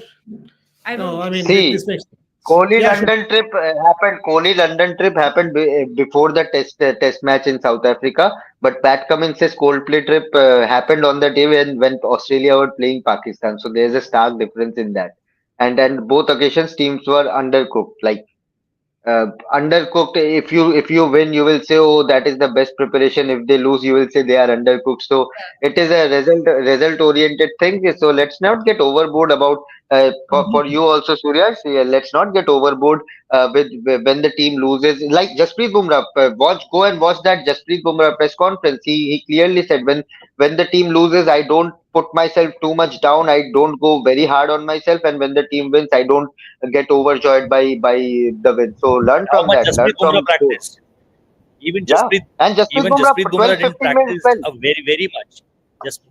This makes Kohli London trip happened before the test match in South Africa, but Pat Cummins' Coldplay trip happened on the day when Australia were playing Pakistan. So there's a stark difference in that. And then both occasions teams were undercooked. Undercooked. If you win, you will say, oh, that is the best preparation. If they lose, you will say they are undercooked. So it is a result oriented thing. So let's not get overboard about for you also, Surya. So, yeah, let's not get overboard with when the team loses. Like Jasprit Bumrah, go and watch that Jasprit Bumrah press conference. He clearly said when the team loses, I don't put myself too much down. I don't go very hard on myself, and when the team wins, I don't get overjoyed by the win. So learn How from much that. Learn Jasprit from Bumrah those. practiced? Even Yeah, Jasprit, and Jasprit even Bumrah Jasprit for Bumrah 12 didn't 15 minutes. practice Well, very much. Just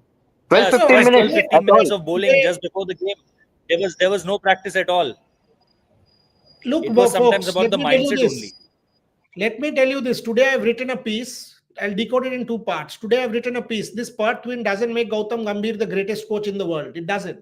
12 just 15 just 12 minutes. Today, 15 That's minutes all. of bowling today, just before the game. There was no practice at all. look, It was sometimes folks, about let the me tell you mindset only. this. Let me tell you this. Today I've written a piece. I'll decode it in two parts. Today I've written a piece. This Perth win doesn't make Gautam Gambhir the greatest coach in the world. It doesn't.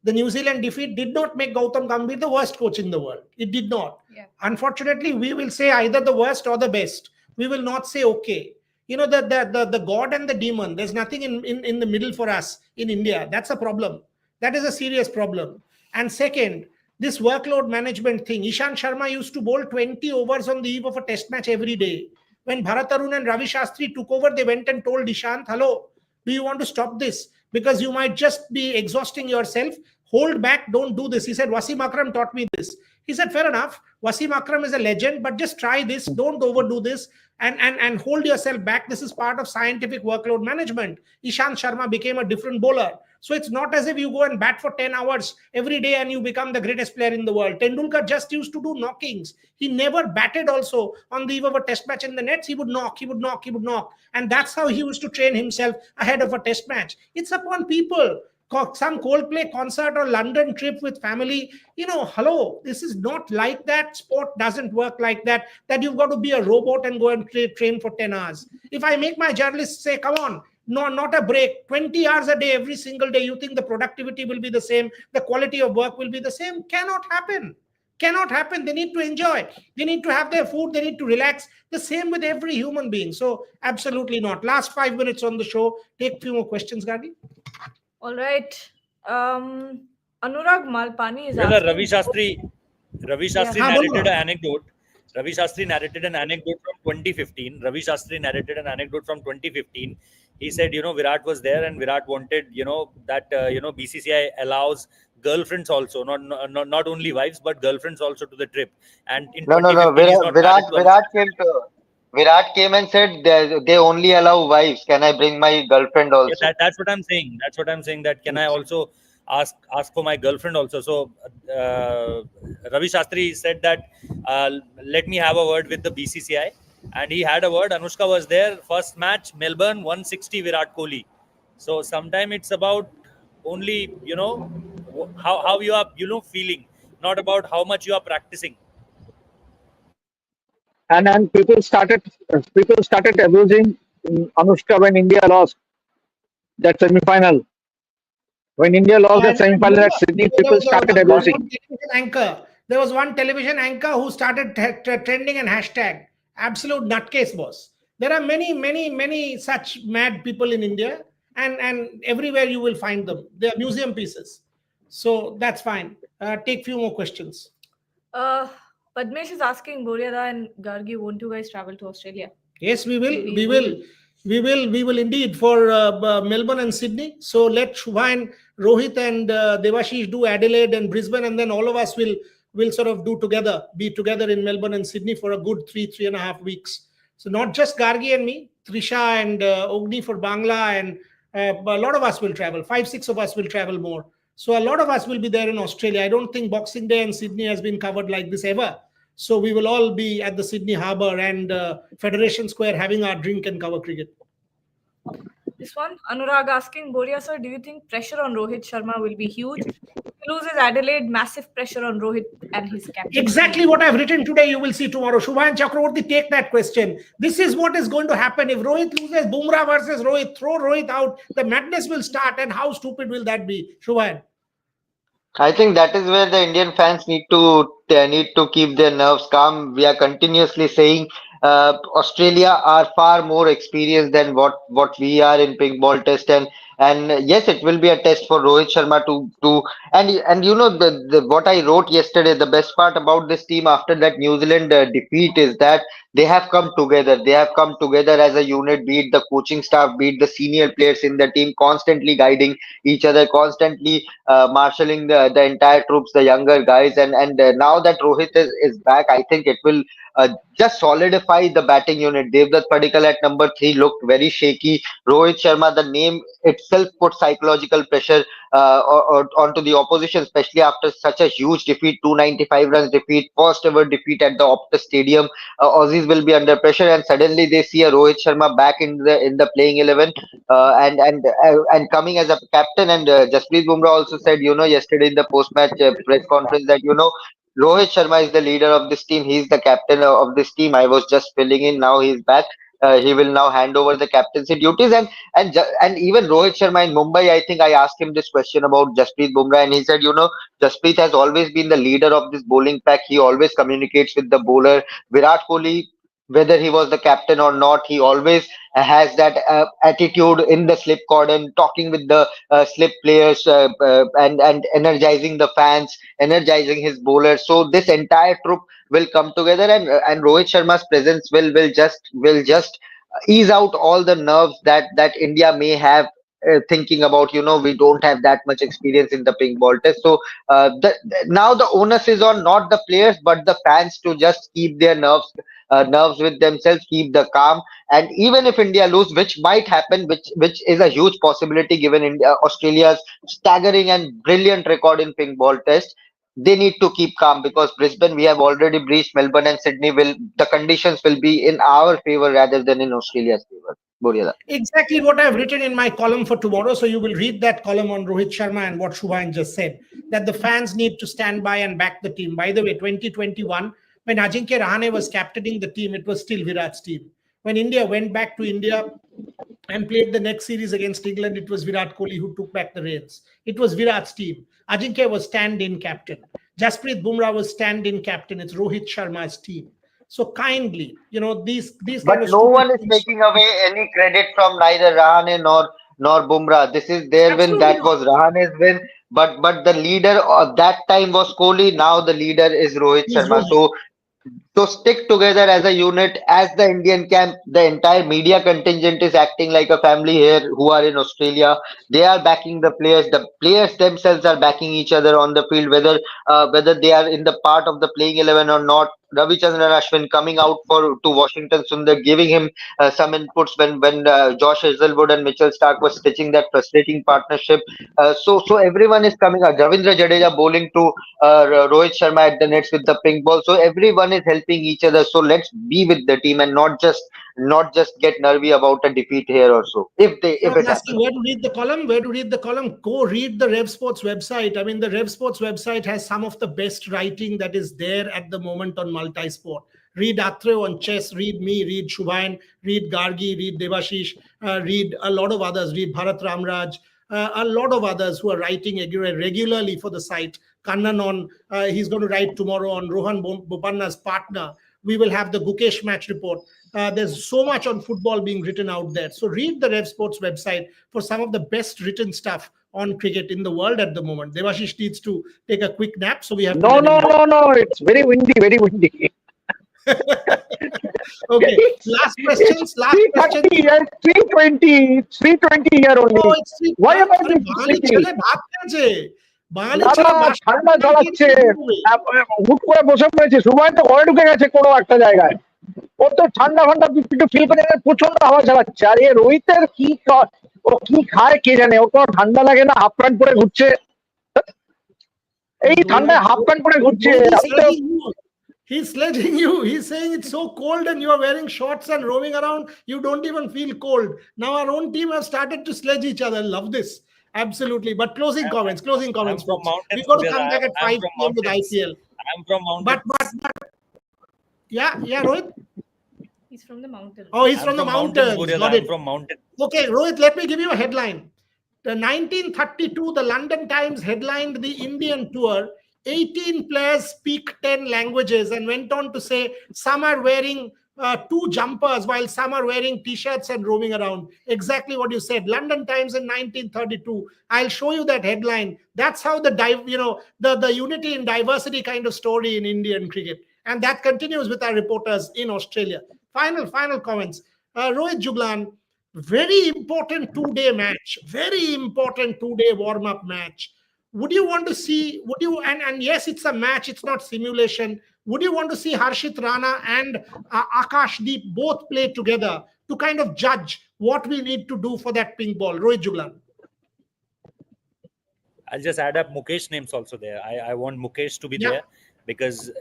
The New Zealand defeat did not make Gautam Gambhir the worst coach in the world. It did not. Yeah. Unfortunately, we will say either the worst or the best. We will not say okay. You know, the God and the demon, there's nothing in the middle for us in India. That's a problem. That is a serious problem. And second, this workload management thing. Ishan Sharma used to bowl 20 overs on the eve of a test match every day. When Bharat Arun and Ravi Shastri took over, they went and told Ishant, hello, do you want to stop this? Because you might just be exhausting yourself. Hold back, don't do this. He said, Wasim Akram taught me this. He said, fair enough. Wasim Akram is a legend, but just try this. Don't overdo this and hold yourself back. This is part of scientific workload management. Ishant Sharma became a different bowler. So it's not as if you go and bat for 10 hours every day and you become the greatest player in the world. Tendulkar just used to do knockings. He never batted also on the eve of a test match in the nets. He would knock, he would knock, he would knock. And that's how he used to train himself ahead of a test match. It's upon people. Some Coldplay concert or London trip with family, hello, this is not like that. Sport doesn't work like that, that you've got to be a robot and go and train for 10 hours. If I make my journalists say, come on, no, not a break, 20 hours a day, every single day, you think the productivity will be the same, the quality of work will be the same? Cannot happen. Cannot happen. They need to enjoy. They need to have their food. They need to relax. The same with every human being. So absolutely not. Last 5 minutes on the show. Take a few more questions, Gandhi. All right. Anurag Malpani is Brother, asking. Ravi Yeah. Shastri narrated an anecdote. Ravi Shastri narrated an anecdote from 2015. Ravi Shastri narrated an anecdote from 2015. He said, Virat was there and Virat wanted, that, BCCI allows girlfriends also, not only wives, but girlfriends also to the trip. And in No, no, no. 2015, he's not married to Virat came and said they only allow wives. Can I bring my girlfriend Yeah, also? that's what I'm saying. That's what I'm saying. That can I also ask for my girlfriend also? So Ravi Shastri said that let me have a word with the BCCI, and he had a word. Anushka was there. First match, Melbourne 160 Virat Kohli. So sometime it's about only how you are feeling, not about how much you are practicing. And people started abusing Anushka when India lost that semi-final. When India lost that And semi-final remember, at Sydney, there people was, started there was abusing. one television anchor. There was one television anchor who started trending an hashtag. Absolute nutcase, boss. There are many, many, many such mad people in India, and everywhere you will find them. They are museum pieces. So that's fine. Take few more questions. Padmesh is asking, Boryada and Gargi, won't you guys travel to Australia? Yes, we will. Maybe We will. We will indeed for Melbourne and Sydney. So let Shubha and Rohit and Devashish do Adelaide and Brisbane, and then all of us will sort of be together in Melbourne and Sydney for a good 3.5 weeks. So not just Gargi and me, Trisha and Ogni for Bangla, and a lot of us will travel. 5, 6 of us will travel more. So a lot of us will be there in Australia. I don't think Boxing Day and Sydney has been covered like this ever. So we will all be at the Sydney Harbour and Federation Square having our drink and cover cricket. This one, Anurag asking, Boria sir, do you think pressure on Rohit Sharma will be huge? If he loses Adelaide, massive pressure on Rohit and his captain. Exactly what I've written today, you will see tomorrow. Shubha and Chakravorty, take that question. This is what is going to happen. If Rohit loses, Bumrah versus Rohit, throw Rohit out, the madness will start. And how stupid will that be? Shubha. I think that is where the Indian fans need to keep their nerves calm. We are continuously saying Australia are far more experienced than what we are in pink ball test, and yes, it will be a test for Rohit Sharma to and the what I wrote yesterday. The best part about this team after that New Zealand defeat is that they have come together. They have come together as a unit. Be it the coaching staff, be it the senior players in the team, constantly guiding each other, constantly marshalling the entire troops, the younger guys, and now that Rohit is back, I think it will just solidify the batting unit. Devdutt Padikkal at number 3 looked very shaky. Rohit Sharma, the name itself put psychological pressure onto the opposition, especially after such a huge defeat, 295 runs defeat, first ever defeat at the Optus Stadium. Aussies will be under pressure, and suddenly they see a Rohit Sharma back in the playing 11, and coming as a captain. And Jasprit Bumrah also said, yesterday in the post-match press conference that Rohit Sharma is the leader of this team. He's the captain of this team. I was just filling in. Now he's back. He will now hand over the captaincy duties, and even Rohit Sharma in Mumbai. I think I asked him this question about Jasprit Bumrah, and he said, Jasprit has always been the leader of this bowling pack. He always communicates with the bowler. Virat Kohli, whether he was the captain or not, he always has that attitude in the slip cordon, talking with the slip players, and energizing the fans, energizing his bowlers. So this entire troop will come together, and Rohit Sharma's presence will just ease out all the nerves that India may have. Thinking about, we don't have that much experience in the pink ball test. So now the onus is on not the players but the fans to just keep their nerves with themselves, keep the calm. And even if India lose, which might happen, which is a huge possibility given Australia's staggering and brilliant record in pink ball test, they need to keep calm, because Brisbane, we have already breached. Melbourne and Sydney, the conditions will be in our favor rather than in Australia's favor. Boriada. Exactly what I've written in my column for tomorrow. So you will read that column on Rohit Sharma and what Shubhayan just said, that the fans need to stand by and back the team. By the way, 2021, when Ajinkya Rahane was captaining the team, it was still Virat's team. When India went back to India and played the next series against England, it was Virat Kohli who took back the reins. It was Virat's team. Ajinkya was stand-in captain. Jasprit Bumrah was stand-in captain. It's Rohit Sharma's team. So kindly, these But kind of no one is things. taking away any credit from neither Rahane nor Bumrah. This is their win. Absolutely That not. was Rahane's win. But the leader of that time was Kohli. Now the leader is Rohit He's Sharma. Rohit. So stick together as a unit, as the Indian camp. The entire media contingent is acting like a family here who are in Australia. They are backing the players. The players themselves are backing each other on the field, whether they are in the part of the playing 11 or not. Ravichandran Ashwin coming out to Washington Sundar, giving him some inputs when Josh Hazelwood and Mitchell Stark was stitching that frustrating partnership. So everyone is coming out. Ravindra Jadeja bowling to Rohit Sharma at the nets with the pink ball. So everyone is helping each other. So let's be with the team and not just get nervy about a defeat here or so. If Someone it asking happens. where to read the column, go read the Rev Sports website. I mean, the Rev Sports website has some of the best writing that is there at the moment on multi-sport. Read Atreo on chess, read me, read Shubhayan, read Gargi, read Devashish, read a lot of others, read Bharat Ramraj, a lot of others who are writing regularly for the site. Kannan he's going to write tomorrow on Rohan Bopanna's partner. We will have the Gukesh match report. There's so much on football being written out there. So read the Rev Sports website for some of the best written stuff on cricket in the world at the moment. Devashish needs to take a quick nap, so we have to No, let no, him go. no, no. It's very windy, very windy. Okay. Last questions. 330 here, 320, 320 here only. Oh, it's Why am I আরে being বাঙালি sleepy? ছেলে ভাত খেয়েছে বাঙালি না ছেলে না, বাসন ঠান্ডা মাজতে জ্বালাচ্ছে। গিয়ে ঘুমোবে। হুট করে বসে পড়েছে। সুবাই তো ঘরে ঢুকে গেছে কোনো একটা জায়গায়। ও তো ঠান্ডা ঠান্ডা একটু ফিল করে প্রচন্ড হাওয়া চালাচ্ছে। আর রোহিতের ও কি খায় কে জানে। ও তো ঠান্ডা লাগে না, হাফ প্যান্ট পরে ঘুরছে। এই ঠান্ডায় হাফ প্যান্ট পরে ঘুরছে। আমি তো He's sledging you. He's saying it's so cold and you are wearing shorts and roaming around. You don't even feel cold. Now our own team has started to sledge each other. Love this. Absolutely. But closing comments, I'm from folks. mountains. We've got to come Boriada. back at I'm 5 from p.m. with mountains. IPL. I'm from mountains. But yeah, Rohit. He's from the mountains. Oh, he's I'm from the mountains. Boriada. Got I'm it. from mountains. Okay, Rohit, let me give you a headline. The 1932, the London Times headlined the Indian tour. 18 players speak 10 languages and went on to say some are wearing 2 jumpers while some are wearing t-shirts and roaming around. Exactly what you said. London Times in 1932. I'll show you that headline. That's how the unity in diversity kind of story in Indian cricket. And that continues with our reporters in Australia. Final comments. Rohit Juglan, very important 2-day match. Very important 2-day warm-up match. Would you want to see, and yes, it's a match, it's not simulation. Would you want to see Harshit Rana and Akashdeep both play together to kind of judge what we need to do for that pink ball? Rohit Juglan. I'll just add up Mukesh names also there. I want Mukesh to be Yeah. there, because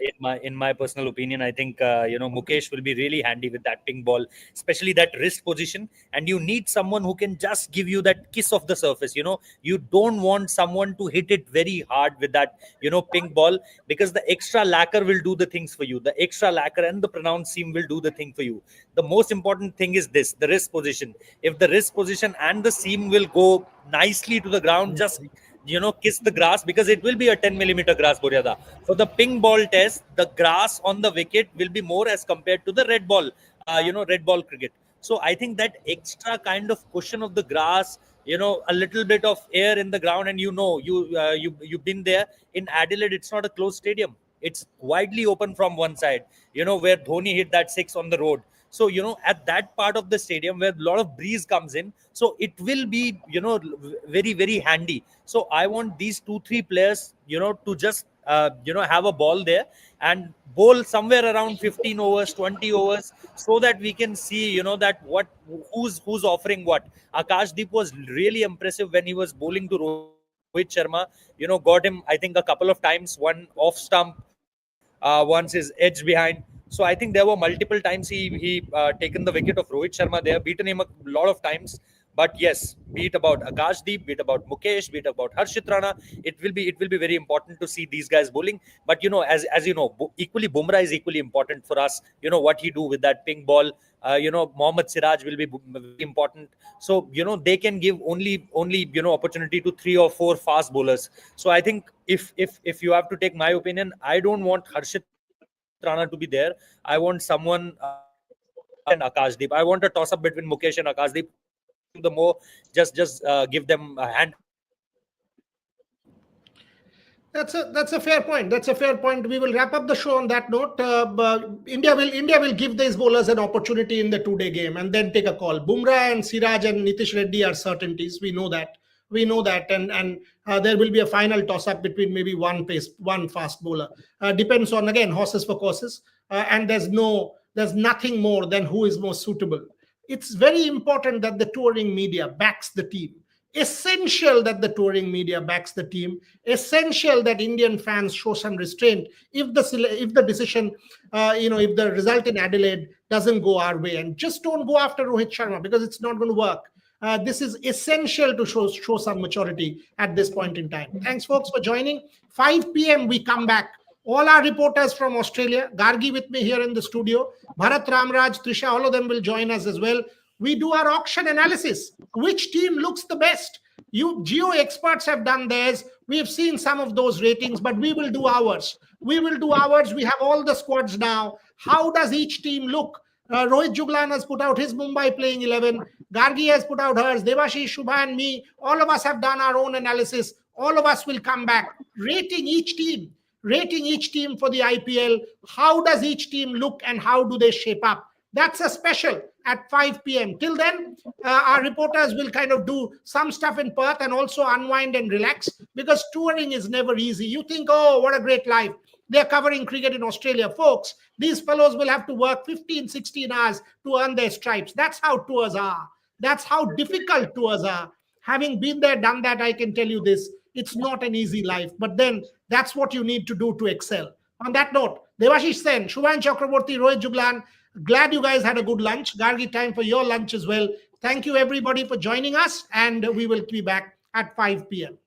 in my personal opinion, I think Mukesh will be really handy with that ping ball, especially that wrist position. And you need someone who can just give you that kiss of the surface. You don't want someone to hit it very hard with that ping ball, because the extra lacquer will do the things for you. The extra lacquer and the pronounced seam will do the thing for you. The most important thing is this: the wrist position. If the wrist position and the seam will go nicely to the ground, just kiss the grass, because it will be a 10 mm grass, Buryada. For the ping ball test, the grass on the wicket will be more as compared to the red ball, red ball cricket. So I think that extra kind of cushion of the grass, a little bit of air in the ground, and you've been there in Adelaide. It's not a closed stadium. It's widely open from one side, where Dhoni hit that six on the road. So, at that part of the stadium where a lot of breeze comes in, so it will be, very, very handy. So I want these 2-3 players, to just, have a ball there and bowl somewhere around 15 overs, 20 overs, so that we can see, that who's offering what. Akashdeep was really impressive when he was bowling to Rohit Sharma, got him, I think, a couple of times, one off stump, once his edge behind. So I think there were multiple times he taken the wicket of Rohit Sharma there, beaten him a lot of times. But yes, be it about Akashdeep, be it about Mukesh, be it about Harshit Rana, it will be very important to see these guys bowling. But as you know, equally Bumrah is equally important for us. What he do with that pink ball. Mohammad Siraj will be very important. So they can give only opportunity to 3 or 4 fast bowlers. So I think if you have to take my opinion, I don't want Harshit Rana to be there. I want someone and Akashdeep. I want a toss up between Mukesh and Akashdeep. The more, just give them a hand. That's a fair point. That's a fair point. We will wrap up the show on that note. India will give these bowlers an opportunity in the 2-day game and then take a call. Bumrah and Siraj and Nitish Reddy are certainties. We know that, and there will be a final toss up between maybe one fast bowler. Depends on, again, horses for courses, and there's nothing more than who is most suitable. It's very important that the touring media backs the team. Essential that the touring media backs the team. Essential that Indian fans show some restraint if the decision, if the result in Adelaide doesn't go our way, and just don't go after Rohit Sharma, because it's not going to work. This is essential to show some maturity at this point in time. Thanks, folks, for joining. 5 p.m. we come back. All our reporters from Australia, Gargi with me here in the studio, Bharat Ramraj, Trisha, all of them will join us as well. We do our auction analysis. Which team looks the best? You geo experts have done theirs. We have seen some of those ratings, but we will do ours. We have all the squads now. How does each team look? Rohit Juglan has put out his Mumbai playing 11. Gargi has put out hers. Devashish, Shubha and me, all of us have done our own analysis. All of us will come back, rating each team for the IPL. How does each team look and how do they shape up? That's a special at 5 p.m. Till then, our reporters will kind of do some stuff in Perth and also unwind and relax, because touring is never easy. You think, oh, what a great life. They're covering cricket in Australia. Folks, these fellows will have to work 15, 16 hours to earn their stripes. That's how tours are. That's how difficult tours are. Having been there, done that, I can tell you this. It's not an easy life. But then that's what you need to do to excel. On that note, Devashish Sen, Shubhan Chakraborty, Rohit Juglan, glad you guys had a good lunch. Gargi, time for your lunch as well. Thank you, everybody, for joining us. And we will be back at 5 p.m.